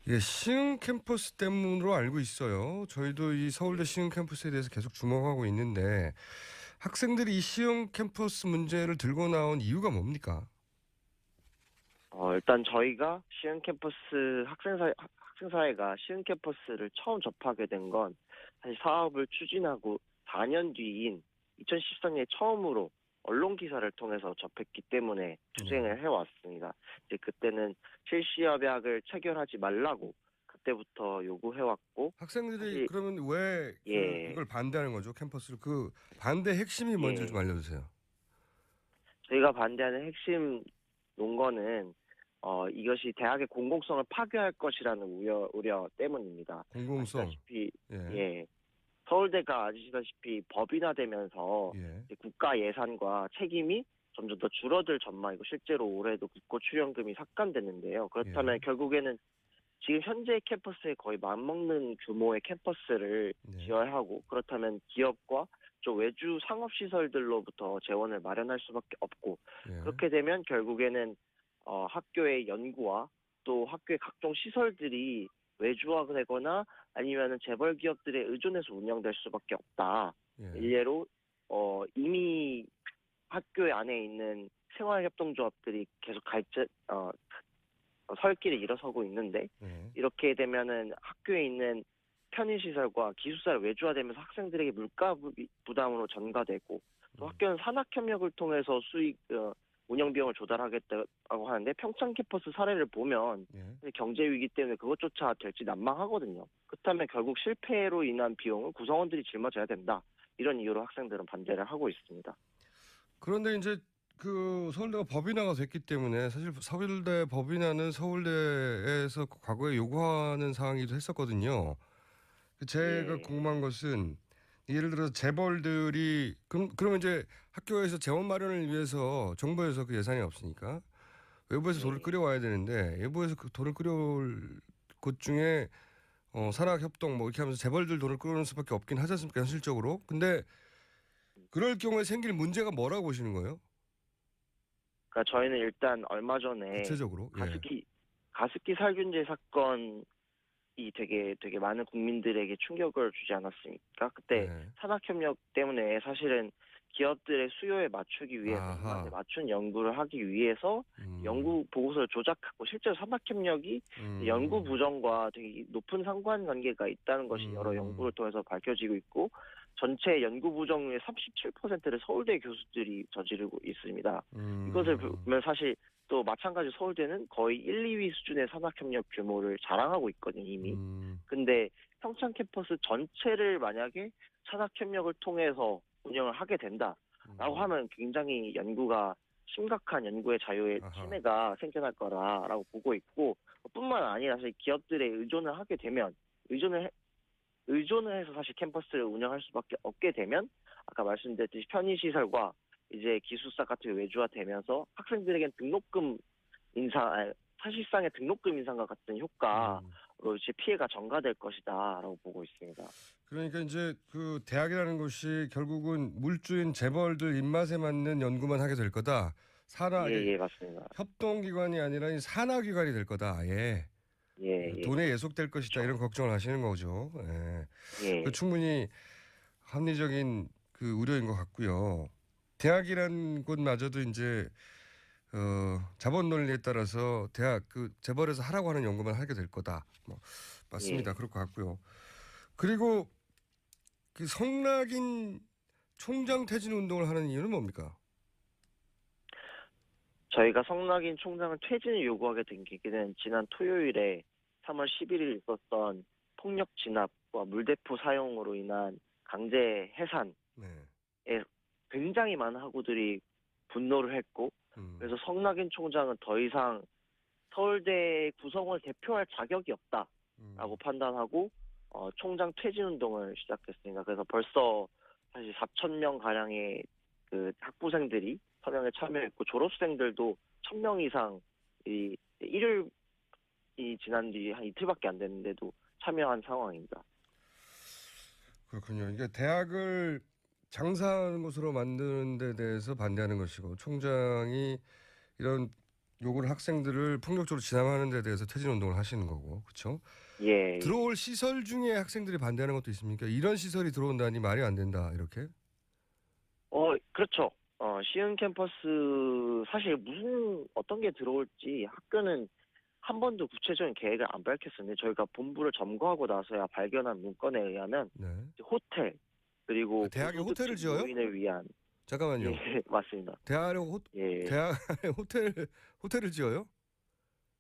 예, 시흥 캠퍼스 때문으로 알고 있어요. 저희도 이 서울대 시흥 캠퍼스에 대해서 계속 주목하고 있는데 학생들이 이 시흥 캠퍼스 문제를 들고 나온 이유가 뭡니까?
일단 저희가 시흥 캠퍼스 학생사회가 시흥 캠퍼스를 처음 접하게 된 건 사실 사업을 추진하고 4년 뒤인 2013년에 처음으로 언론 기사를 통해서 접했기 때문에 투쟁을 해왔습니다. 이제 그때는 실시협약을 체결하지 말라고 그때부터 요구해왔고
학생들이 그러면 왜 이걸 반대하는 거죠? 캠퍼스를 그 반대 핵심이 뭔지 좀 알려주세요.
저희가 반대하는 핵심 논거는 이것이 대학의 공공성을 파괴할 것이라는 우려 때문입니다.
공공성.
아시다시피 서울대가 아시다시피 법인화되면서 국가 예산과 책임이 점점 더 줄어들 전망이고 실제로 올해도 국고 출연금이 삭감됐는데요. 그렇다면 결국에는 지금 현재 캠퍼스에 거의 맞먹는 규모의 캠퍼스를 지어야 하고 그렇다면 기업과 좀 외주 상업시설들로부터 재원을 마련할 수밖에 없고 그렇게 되면 결국에는 학교의 연구와 또 학교의 각종 시설들이 외주화되거나 아니면은 재벌 기업들에 의존해서 운영될 수밖에 없다. 일례로 이미 학교 안에 있는 생활협동조합들이 계속 설 길을 일어서고 있는데 이렇게 되면은 학교에 있는 편의시설과 기숙사를 외주화되면서 학생들에게 물가 부담으로 전가되고 또 학교는 산학협력을 통해서 운영 비용을 조달하겠다고 하는데 평창 캠퍼스 사례를 보면 경제 위기 때문에 그것조차 될지 난망하거든요. 그렇다면 결국 실패로 인한 비용을 구성원들이 짊어져야 된다. 이런 이유로 학생들은 반대를 하고 있습니다.
그런데 이제 그 서울대가 법인화가 됐기 때문에 사실 서울대 법인화는 서울대에서 과거에 요구하는 사항이기도 했었거든요. 제가 궁금한 것은 예를 들어서 재벌들이 그러면 이제 학교에서 재원 마련을 위해서 정부에서 그 예산이 없으니까 외부에서 돈을 끌여와야 되는데 외부에서 그 돈을 끌여올 곳 중에 산학협동 뭐 이렇게 하면서 재벌들 돈을 끌어오는 수밖에 없긴 하지 않습니까 현실적으로. 근데 그럴 경우에 생길 문제가 뭐라고 보시는 거예요?
그러니까 저희는 일단 얼마 전에
구체적으로
가습기 살균제 사건이 되게 많은 국민들에게 충격을 주지 않았습니까? 그때 산학협력 때문에 사실은 기업들의 수요에 맞추기 위해서 맞춘 연구를 하기 위해서 연구 보고서를 조작하고 실제로 산학협력이 연구 부정과 되게 높은 상관관계가 있다는 것이 여러 연구를 통해서 밝혀지고 있고 전체 연구 부정의 37%를 서울대 교수들이 저지르고 있습니다. 이것을 보면 사실 또 마찬가지로 서울대는 거의 1, 2위 수준의 산학협력 규모를 자랑하고 있거든요, 이미. 근데 평창 캠퍼스 전체를 만약에 산학협력을 통해서 운영을 하게 된다라고 하면 굉장히 연구가 심각한 연구의 자유에
아하.
침해가 생겨날 거라고 보고 있고, 뿐만 아니라 사실 기업들에 의존을 하게 되면 의존을 해서 사실 캠퍼스를 운영할 수밖에 없게 되면 아까 말씀드렸듯이 편의시설과 이제 기숙사 같은 게 외주화되면서 학생들에겐 등록금 인상, 사실상의 등록금 인상과 같은 효과로 이제 피해가 전가될 것이다라고 보고 있습니다.
그러니까 이제 그 대학이라는 곳이 결국은 물주인 재벌들 입맛에 맞는 연구만 하게 될 거다.
예, 맞습니다.
협동기관이 아니라 산하기관이 될 거다. 아예.
예.
돈에 예속될 것이다. 이런 걱정을 하시는 거죠. 예.
예.
그 충분히 합리적인 그 우려인 것 같고요. 대학이라는 곳마저도 이제 자본 논리에 따라서 대학 그 재벌에서 하라고 하는 연구만 하게 될 거다. 뭐 맞습니다. 그럴 것 같고요. 그리고 그 성낙인 총장 퇴진 운동을 하는 이유는 뭡니까?
저희가 성낙인 총장을 퇴진을 요구하게 된 계기는 지난 토요일에 3월 11일 있었던 폭력 진압과 물대포 사용으로 인한 강제 해산에 굉장히 많은 학우들이 분노를 했고, 그래서 성낙인 총장은 더 이상 서울대 구성원을 대표할 자격이 없다라고 판단하고 총장 퇴진 운동을 시작했습니다. 그래서 벌써 사실 4,000명 가량의 그 학부생들이 서명에 참여했고, 졸업생들도 1,000명 이상 일요일이 지난 뒤 한 이틀밖에 안 됐는데도 참여한 상황입니다.
그렇군요. 이게 대학을 장사하는 곳으로 만드는 데 대해서 반대하는 것이고, 총장이 이런 요구를 학생들을 폭력적으로 진압하는 데 대해서 퇴진 운동을 하시는 거고, 그렇죠?
예.
들어올 시설 중에 학생들이 반대하는 것도 있습니까? 이런 시설이 들어온다니 말이 안 된다, 이렇게?
그렇죠. 시흥 캠퍼스 사실 어떤 게 들어올지 학교는 한 번도 구체적인 계획을 안 밝혔었는데, 저희가 본부를 점거하고 나서야 발견한 문건에 의하면 호텔, 그리고
대학에 호텔을 지어요?
노인을 위한.
잠깐만요.
예, 맞습니다.
대학에 호텔을 지어요?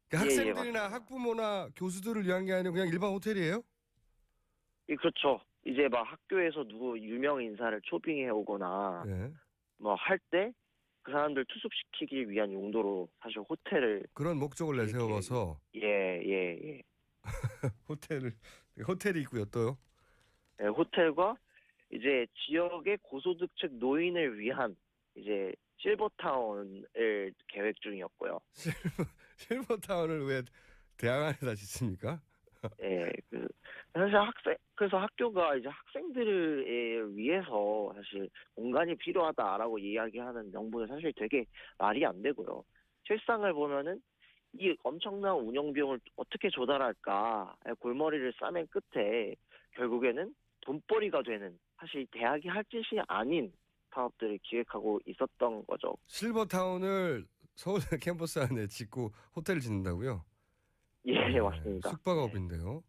그러니까 학생들이나 학부모나 교수들을 위한 게 아니라 그냥 일반 호텔이에요?
예, 그렇죠. 이제 막 학교에서 누구 유명 인사를 초빙해 오거나 뭐 할 때 그 사람들 투숙시키기 위한 용도로 사실 호텔을,
그런 목적을 내세워서
예.
호텔이 있고요. 또요?
네, 호텔과 이제 지역의 고소득층 노인을 위한 이제 실버타운을 계획 중이었고요.
실버타운을 왜 대학 안에다 짓습니까?
예, 그래서 학교가 이제 학생들을 위해서 사실 공간이 필요하다라고 이야기하는 명분은 사실 되게 말이 안 되고요. 실상을 보면은 이 엄청난 운영 비용을 어떻게 조달할까 골머리를 싸맨 끝에 결국에는 돈벌이가 되는, 사실 대학이 할 짓이 아닌 사업들을 기획하고 있었던 거죠.
실버타운을 서울대 캠퍼스 안에 짓고 호텔을 짓는다고요?
예, 맞습니다.
숙박업인데요.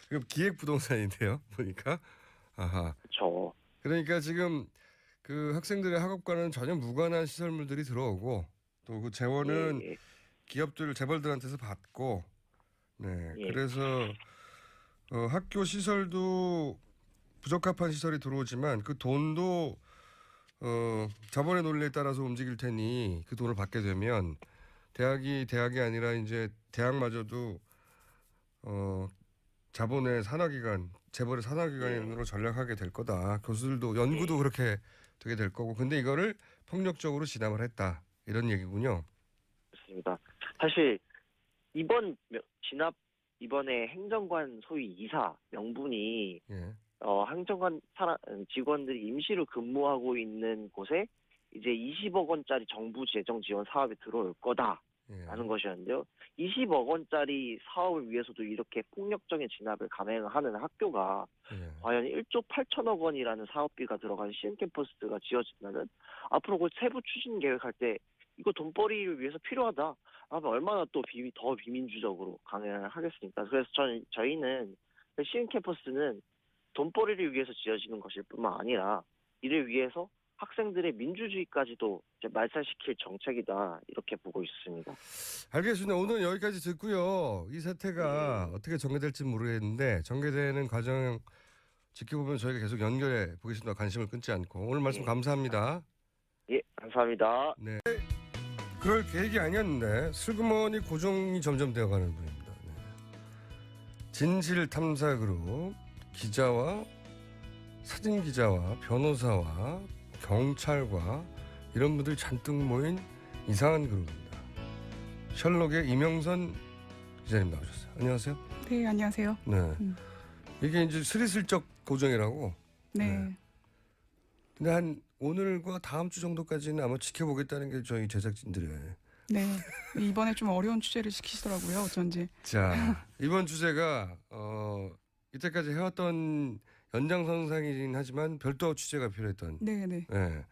그럼 기획부동산인데요, 보니까. 아하.
그렇죠.
그러니까 지금 그 학생들의 학업과는 전혀 무관한 시설물들이 들어오고, 또 그 재원은 기업들, 재벌들한테서 받고, 그래서 학교 시설도 부적합한 시설이 들어오지만 그 돈도 자본의 논리에 따라서 움직일 테니 그 돈을 받게 되면 대학이 아니라 이제 대학마저도 자본의 산하기관, 재벌의 산하기관으로 전락하게 될 거다. 교수들도 연구도 그렇게 되게 될 거고. 근데 이거를 폭력적으로 진압을 했다. 이런 얘기군요.
그렇습니다. 사실 이번에 행정관 소위 이사 명분이 행정관 직원들이 임시로 근무하고 있는 곳에 이제 20억 원짜리 정부 재정 지원 사업이 들어올 거다라는 것이었는데요. 20억 원짜리 사업을 위해서도 이렇게 폭력적인 진압을 감행하는 학교가 과연 1조 8천억 원이라는 사업비가 들어간 시흥 캠퍼스가 지어지면은 앞으로 그 세부 추진 계획할 때 이거 돈벌이를 위해서 필요하다 하면 얼마나 또 더 비민주적으로 강행을 하겠습니까? 그래서 저희는 시흥 캠퍼스는 돈벌이를 위해서 지어지는 것일 뿐만 아니라 이를 위해서 학생들의 민주주의까지도 이제 말살시킬 정책이다, 이렇게 보고 있습니다.
알겠습니다. 오늘 여기까지 듣고요. 이 사태가 어떻게 전개될지 모르겠는데 전개되는 과정 지켜보면 저희가 계속 연결해 보겠습니다. 관심을 끊지 않고. 오늘 말씀
예.
감사합니다.
예, 감사합니다.
네. 그럴 계획이 아니었는데 슬그머니 고정이 점점 되어가는 분입니다. 네. 진실탐사그룹 기자와 사진기자와 변호사와 경찰과 이런 분들이 잔뜩 모인 이상한 그룹입니다. 셜록의 이명선 기자님 나오셨어요. 안녕하세요.
네, 안녕하세요.
네. 이게 이제 스리슬쩍 고정이라고.
네.
근데 한 오늘과 다음 주 정도까지는 아마 지켜보겠다는 게 저희 제작진들의.
네. 이번에 좀 어려운 주제를 시키시더라고요. 어쩐지.
자, 이번 주제가 이때까지 해왔던 연장선상이긴 하지만 별도 취재가 필요했던
네, 네.
예,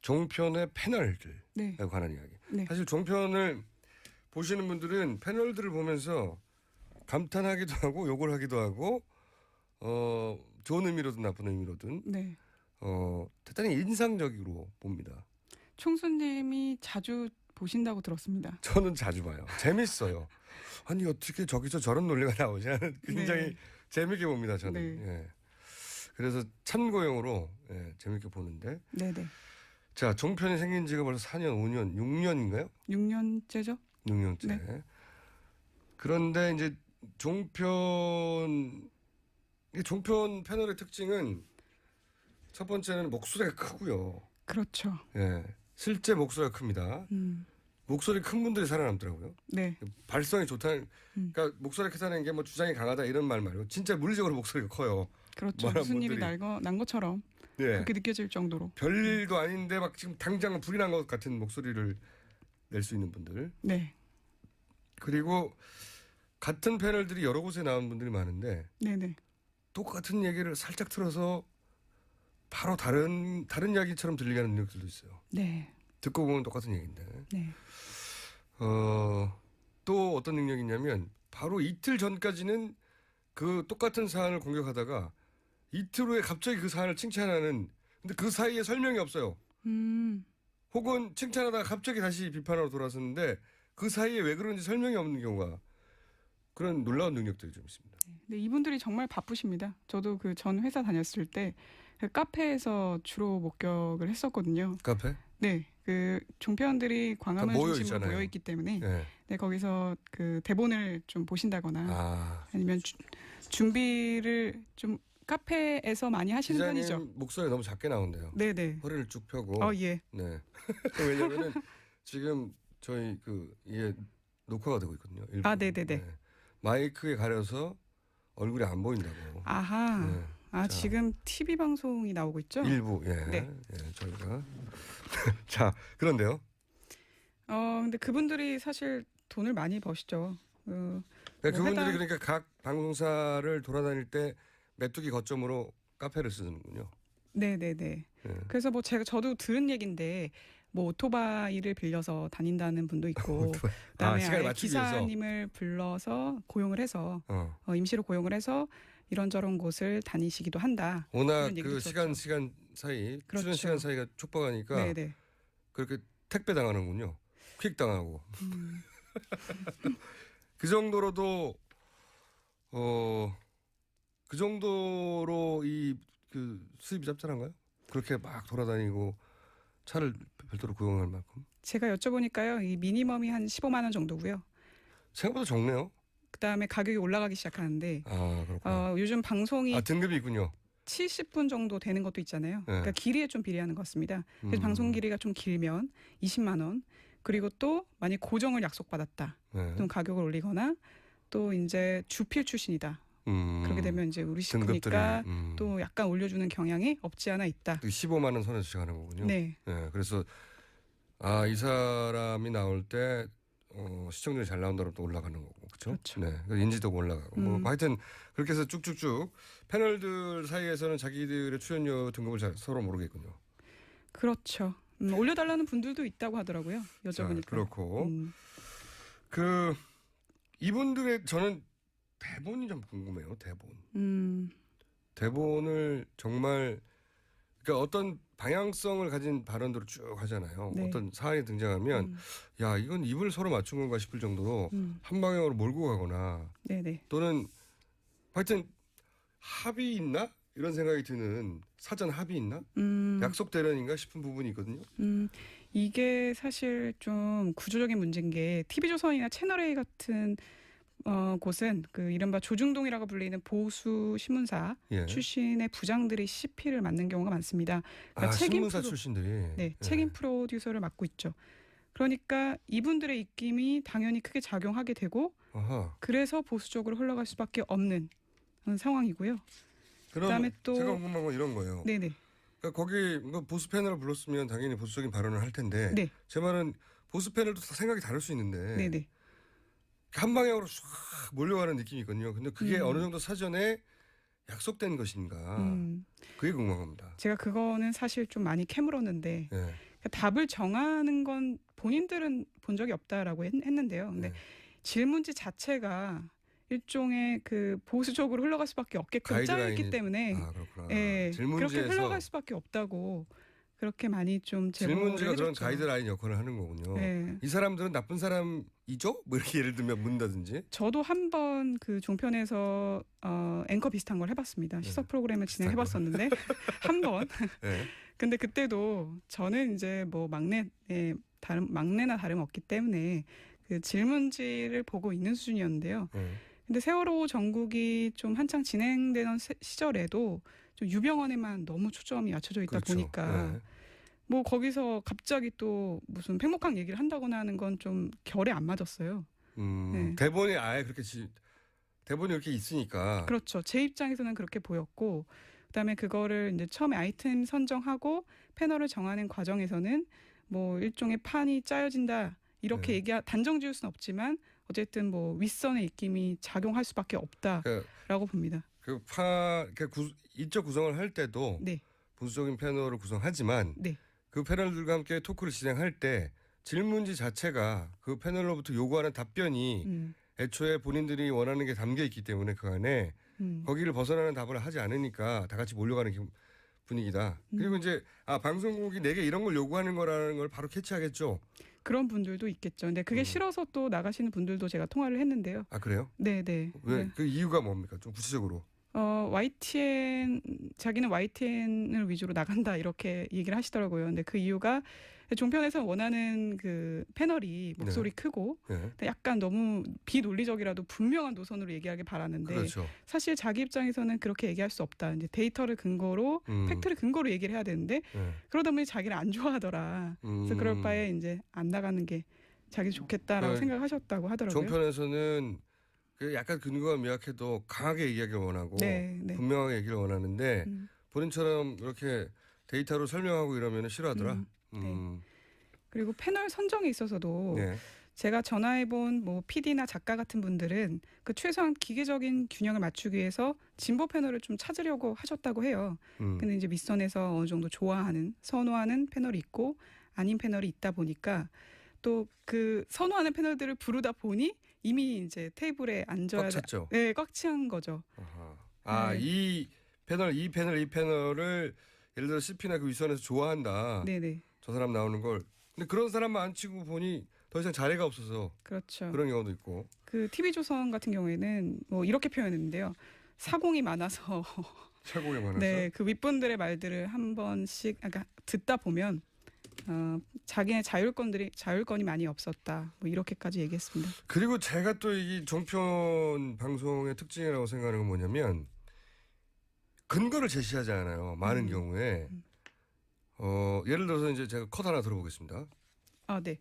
종편의 패널들에
네.
관한 이야기.
네.
사실 종편을 보시는 분들은 패널들을 보면서 감탄하기도 하고 욕을 하기도 하고 좋은 의미로든 나쁜 의미로든
네.
대단히 인상적으로 봅니다.
총수님이 자주 보신다고 들었습니다.
저는 자주 봐요. 재밌어요. 아니 어떻게 저기서 저런 논리가 나오지 하는 굉장히
네.
재밌게 봅니다. 저는.
네.
예. 그래서 참고용으로 재밌게 보는데.
네, 네.
자, 종편이 생긴 지가 벌써 4년, 5년, 6년인가요?
6년째죠?
6년째.
네.
그런데 이제 종편 패널의 특징은 첫 번째는 목소리가 크고요.
그렇죠.
예. 실제 목소리가 큽니다. 목소리 큰 분들이 살아남더라고요.
네.
발성이 좋다는, 그러니까 목소리가 크다는 게 뭐 주장이 강하다 이런 말 말고 진짜 물리적으로 목소리가 커요.
그렇죠.
말한
무슨 일이
분들이.
난 것처럼
예.
그렇게 느껴질 정도로.
별일도 아닌데 막 지금 당장 불이 난 것 같은 목소리를 낼 수 있는 분들.
네.
그리고 같은 패널들이 여러 곳에 나온 분들이 많은데
네, 네.
똑같은 얘기를 살짝 틀어서 바로 다른 이야기처럼 들리게 하는 능력들도 있어요.
네.
듣고 보면 똑같은 얘기인데.
네.
또 어떤 능력이 있냐면 바로 이틀 전까지는 그 똑같은 사안을 공격하다가 이틀 후에 갑자기 그 사안을 칭찬하는, 근데 그 사이에 설명이 없어요. 혹은 칭찬하다가 갑자기 다시 비판하러 돌아섰는데 그 사이에 왜 그런지 설명이 없는 경우가, 그런 놀라운 능력들이 좀 있습니다.
네, 이분들이 정말 바쁘십니다. 저도 그 전 회사 다녔을 때 그 카페에서 주로 목격을 했었거든요.
카페?
네, 그 종편들이 광화문
모여
중심으로
있잖아요.
모여 있기 때문에
네.
네, 거기서 그 대본을 좀 보신다거나 아니면 준비를 좀 카페에서 많이 하시는
기자님
편이죠.
목소리 너무 작게 나온대요.
네네.
허리를 쭉 펴고.
예.
네. 왜냐면은 지금 저희 이게 녹화가 되고 있거든요. 일부.
네네네.
네. 마이크에 가려서 얼굴이 안 보인다고.
아하.
네. 자,
지금 TV 방송이 나오고 있죠?
일부. 예.
네.
예, 저희가. 자, 그런데요.
근데 그분들이 사실 돈을 많이 버시죠.
그러니까 그분들이 그러니까 각 방송사를 돌아다닐 때 메뚜기 거점으로 카페를 쓰는군요.
네네네.
네.
그래서 뭐 저도 들은 얘긴데 뭐 오토바이를 빌려서 다니는 분도 있고, 그다음에
시간을
아예
맞추기 위해서.
기사님을 불러서 고용을 해서 임시로 고용을 해서 이런저런 곳을 다니시기도 한다.
워낙
이런 얘기도
그
들었죠.
시간 사이,
그렇죠.
출연 시간 사이가 촉박하니까
네네.
그렇게 택배 당하는군요. 퀵 당하고. 그 정도로도 그 정도로 그 수입이 짭짤한가요? 그렇게 막 돌아다니고 차를 별도로 고용할 만큼?
제가 여쭤보니까요, 이 미니멈이 한 15만 원 정도고요.
생각보다 적네요.
그다음에 가격이 올라가기 시작하는데
그렇구나.
요즘 방송이
등급이 있군요.
70분 정도 되는 것도 있잖아요. 그러니까 길이에 좀 비례하는 것 같습니다. 그래서 방송 길이가 좀 길면 20만 원. 그리고 또 만약 고정을 약속받았다. 그럼 가격을 올리거나 또 이제 주필 출신이다. 그렇게 되면 이제 우리 식구니까 또 약간 올려주는 경향이 없지 않아 있다.
15만 원 선에서 시작하는 거군요.
네.
그래서 이 사람이 나올 때 시청률이 잘 나온다면 또 올라가는 거고, 그렇죠? 네, 인지도가 올라가고, 뭐 하여튼 그렇게 해서 쭉쭉쭉 패널들 사이에서는 자기들의 출연료 등급을 서로 모르겠군요.
그렇죠. 올려달라는 분들도 있다고 하더라고요. 여쭤보니까.
그렇고 이분들의 저는 대본이 좀 궁금해요. 대본을 정말, 그러니까 어떤 방향성을 가진 발언들을 쭉 하잖아요.
네.
어떤 사안이 등장하면 야, 이건 입을 서로 맞춘 건가 싶을 정도로 한 방향으로 몰고 가거나
네네.
또는 하여튼 합의 있나? 이런 생각이 드는 사전 합의 있나? 약속 대련인가 싶은 부분이 있거든요.
이게 사실 좀 구조적인 문제인 게 TV조선이나 채널A 같은 곳은 그 이른바 조중동이라고 불리는 보수 신문사
예.
출신의 부장들이 CP를 맡는 경우가 많습니다. 그러니까
신문사 출신들이.
네,
예.
책임 프로듀서를 맡고 있죠. 그러니까 이분들의 입김이 당연히 크게 작용하게 되고
아하.
그래서 보수적으로 흘러갈 수밖에 없는 상황이고요.
그다음에 또 제가 궁금한 건 이런 거예요.
네네.
그러니까 거기 보수 패널을 불렀으면 당연히 보수적인 발언을 할 텐데
네.
제 말은 보수 패널도 다 생각이 다를 수 있는데
네네.
한 방향으로 쫙 몰려가는 느낌이 있거든요. 근데 그게 어느 정도 사전에 약속된 것인가 그게 궁금합니다.
제가 그거는 사실 좀 많이 캐물었는데
네.
그러니까 답을 정하는 건 본인들은 본 적이 없다라고 했는데요. 근데
네.
질문지 자체가 일종의 그 보수적으로 흘러갈 수밖에 없게끔 짜여있기 때문에
그렇구나.
예,
질문지에서
그렇게 흘러갈 수밖에 없다고 그렇게 많이 좀
질문지가
해줬죠.
그런 가이드라인 역할을 하는 거군요.
예.
이 사람들은 나쁜 사람이죠? 뭐 이렇게 예를 들면 묻는다든지.
저도 한 번 그 종편에서 앵커 비슷한 걸 해봤습니다. 시사 프로그램을 진행해봤었는데 한 번.
네.
근데 그때도 저는 이제 뭐 막내나 다름없기 때문에 그 질문지를 보고 있는 수준이었는데요. 근데 세월호 전국이 좀 한창 진행되던 시절에도 좀 유병언에만 너무 초점이 맞춰져 있다
그렇죠.
보니까
네.
뭐 거기서 갑자기 또 무슨 팽목항 얘기를 한다거나 하는 건 좀 결에 안 맞았어요. 네.
대본이 아예 그렇게 대본이 이렇게 있으니까.
그렇죠. 제 입장에서는 그렇게 보였고 그다음에 그거를 이제 처음에 아이템 선정하고 패널을 정하는 과정에서는 뭐 일종의 판이 짜여진다 이렇게 단정 지을 수는 없지만 어쨌든 뭐 윗선의 입김이 작용할 수밖에 없다라고 봅니다.
이쪽 구성을 할 때도
네.
보수적인 패널을 구성하지만
네.
그 패널들과 함께 토크를 진행할 때 질문지 자체가 그 패널로부터 요구하는 답변이 애초에 본인들이 원하는 게 담겨 있기 때문에 그 안에 거기를 벗어나는 답을 하지 않으니까 다 같이 몰려가는 분위기다. 그리고 이제 방송국이 내게 이런 걸 요구하는 거라는 걸 바로 캐치하겠죠.
그런 분들도 있겠죠. 근데 그게 싫어서 또 나가시는 분들도 제가 통화를 했는데요.
아 그래요?
네네.
왜 그 이유가 뭡니까? 좀 구체적으로.
자기는 YTN을 위주로 나간다 이렇게 얘기를 하시더라고요. 근데 그 이유가 종편에서 원하는 그 패널이 목소리 크고 약간 너무 비논리적이라도 분명한 노선으로 얘기하길 바라는데
그렇죠.
사실 자기 입장에서는 그렇게 얘기할 수 없다. 이제 데이터를 근거로 팩트를 근거로 얘기를 해야 되는데 그러다 보니 자기를 안 좋아하더라. 그래서 그럴 바에 이제 안 나가는 게 자기 좋겠다라고 생각하셨다고 하더라고요.
종편에서는 약간 근거가 미약해도 강하게 얘기하길 원하고 분명하게 얘기를 원하는데 본인처럼 이렇게 데이터로 설명하고 이러면 싫어하더라.
네. 그리고 패널 선정에 있어서도 제가 전화해본 뭐 PD나 작가 같은 분들은 그 최소한 기계적인 균형을 맞추기 위해서 진보 패널을 좀 찾으려고 하셨다고 해요. 근데 이제 밑선에서 어느 정도 좋아하는, 선호하는 패널이 있고 아닌 패널이 있다 보니까 또 그 선호하는 패널들을 부르다 보니 이미 이제 테이블에 앉아야
꽉 찼죠.
네, 꽉 찬 거죠.
이 패널을 예를 들어 CP나 그 윗선에서 좋아한다.
네네.
저 사람 나오는 걸. 근데 그런 사람만 안 치고 보니 더 이상 자리가 없어서
그렇죠.
그런 경우도 있고.
그 TV조선 같은 경우에는 뭐 이렇게 표현했는데요. 사공이 많아서.
사공이 많아서.
네, 그 윗분들의 말들을 한 번씩 듣다 보면 자기의 자율권이 많이 없었다. 뭐 이렇게까지 얘기했습니다.
그리고 제가 또 이 종편 방송의 특징이라고 생각하는 건 뭐냐면 근거를 제시하지 않아요. 많은 경우에. 예를 들어서 이제 제가 컷 하나 들어보겠습니다.
네.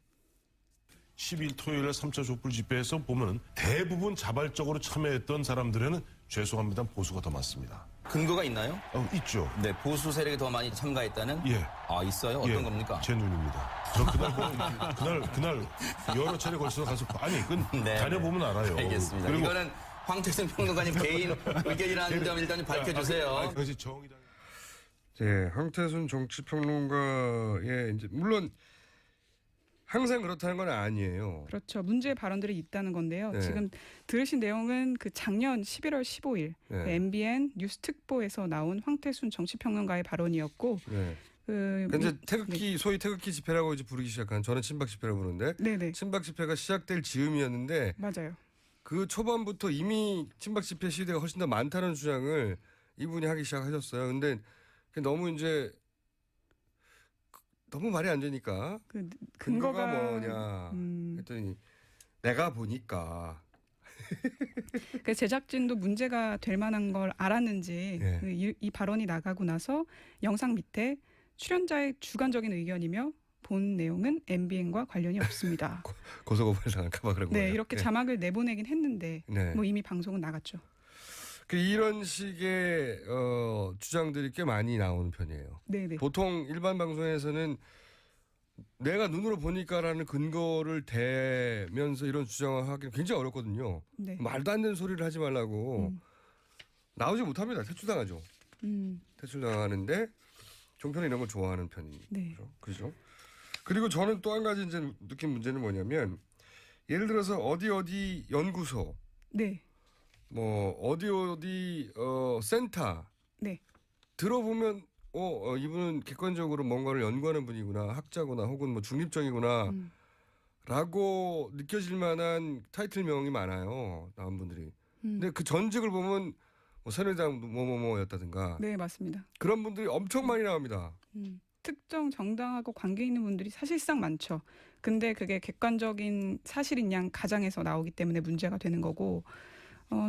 10일 토요일에 3차 촛불 집회에서 보면 대부분 자발적으로 참여했던 사람들에는 죄송합니다 보수가 더 많습니다.
근거가 있나요?
있죠.
네, 보수 세력이 더 많이 참가했다는?
예.
있어요? 어떤 겁니까?
제 눈입니다. 저 그날 여러 차례 걸쳐서 가서 다녀보면 알아요.
알겠습니다.
그리고
이거는 황태승 평론가님 개인 의견이라는 점 일단 밝혀주세요.
그것이 정의당.
네, 황태순 정치평론가의 이제 물론 항상 그렇다는 건 아니에요.
그렇죠. 문제의 발언들이 있다는 건데요.
네.
지금 들으신 내용은 그 작년 11월 15일 그 MBN 뉴스 특보에서 나온 황태순 정치평론가의 발언이었고
근데 소위 태극기 집회라고 이제 부르기 시작한 저는 친박 집회라고 부르는데
네네.
친박 집회가 시작될 즈음이었는데
맞아요.
그 초반부터 이미 친박 집회 시대가 훨씬 더 많다는 주장을 이분이 하기 시작하셨어요. 근데 너무 이제 너무 말이 안 되니까 근거가 뭐냐 했더니 내가 보니까
그 제작진도 문제가 될 만한 걸 알았는지
예.
이 발언이 나가고 나서 영상 밑에 출연자의 주관적인 의견이며 본 내용은 MBN과 관련이 없습니다.
고소고발 당할까봐 그런 거예요.
네, 이렇게
예.
자막을 내보내긴 했는데
네.
뭐 이미 방송은 나갔죠.
이런 식의 주장들이 꽤 많이 나오는 편이에요.
네네.
보통 일반 방송에서는 내가 눈으로 보니까라는 근거를 대면서 이런 주장을 하기 굉장히 어렵거든요.
네.
말도 안 되는 소리를 하지 말라고 나오지 못합니다. 퇴출당하죠. 퇴출당하는데 종편은 이런 걸 좋아하는 편이죠.
네.
그죠? 그리고 저는 또 한 가지 이제 느낀 문제는 뭐냐면 예를 들어서 어디 연구소,
네.
뭐 어디 센터
네.
들어보면 이분은 객관적으로 뭔가를 연구하는 분이구나, 학자구나, 혹은 뭐 중립적이구나 라고 느껴질 만한 타이틀명이 많아요. 나온 분들이. 근데 그 전직을 보면 뭐 새누리당 뭐뭐뭐였다든가.
네, 맞습니다.
그런 분들이 엄청 많이 나옵니다.
특정 정당하고 관계 있는 분들이 사실상 많죠. 근데 그게 객관적인 사실인 양 가장해서 나오기 때문에 문제가 되는 거고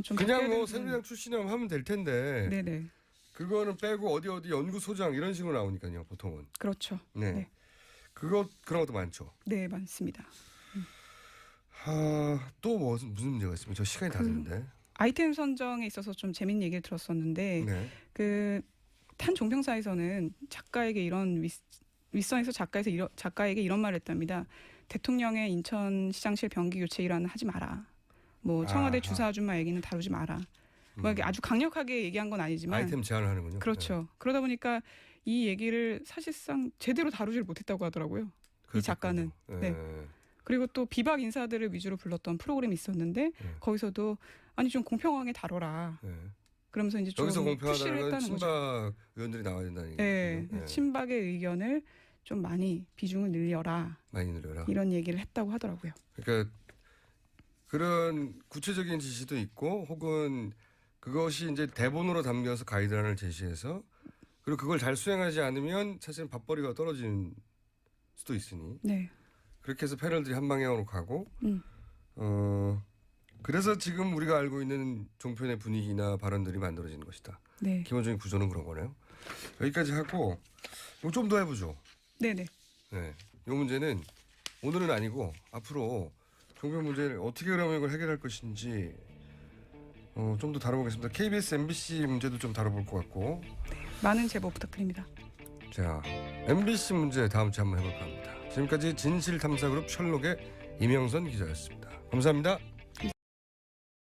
좀
그냥 뭐 새누리당 출신이라면 하면 될 텐데.
네네.
그거는 빼고 어디 연구소장 이런 식으로 나오니까요. 보통은.
그렇죠.
네.
네.
그런 것도 많죠.
네, 많습니다.
또 무슨 문제가 있습니까? 저 시간이 다 됐는데.
아이템 선정에 있어서 좀 재밌는 얘기를 들었었는데
네.
그 탄 종평사에서는 작가에게 이런 윗선에서 작가에게 이런 말을 했답니다. 대통령의 인천시장실 변기 교체 일환은 하지 마라. 뭐 청와대 주사 아줌마 얘기는 다루지 마라. 뭐 이렇게 아주 강력하게 얘기한 건 아니지만
아이템 제한을 하는군요.
그렇죠.
네.
그러다 보니까 이 얘기를 사실상 제대로 다루질 못했다고 하더라고요. 이 작가는. 네. 그리고 또 비박 인사들을 위주로 불렀던 프로그램이 있었는데 거기서도 아니 좀 공평하게 다뤄라.
네.
그러면서 이제 좀
여기서
푸시를
공평하다는 건
했다는 거죠.
친박 의원들이 나와야 된다는 얘기죠.
네. 친박의 의견을 좀 많이 비중을 늘려라.
많이 늘려라.
이런 얘기를 했다고 하더라고요.
그러니까 그런 구체적인 지시도 있고 혹은 그것이 이제 대본으로 담겨서 가이드라인을 제시해서 그리고 그걸 잘 수행하지 않으면 사실은 밥벌이가 떨어지는 수도 있으니
네.
그렇게 해서 패널들이 한 방향으로 가고 그래서 지금 우리가 알고 있는 종편의 분위기나 발언들이 만들어지는 것이다.
네.
기본적인 구조는 그런 거네요. 여기까지 하고 좀 더 해보죠.
네네.
네, 이 문제는 오늘은 아니고 앞으로 종편 문제를 어떻게 그러면 이걸 해결할 것인지 좀 더 다뤄보겠습니다. KBS, MBC 문제도 좀 다뤄볼 것 같고.
네, 많은 제보 부탁드립니다.
자, MBC 문제 다음 주에 한번 해볼까 합니다. 지금까지 진실탐사그룹 셜록의 이명선 기자였습니다. 감사합니다.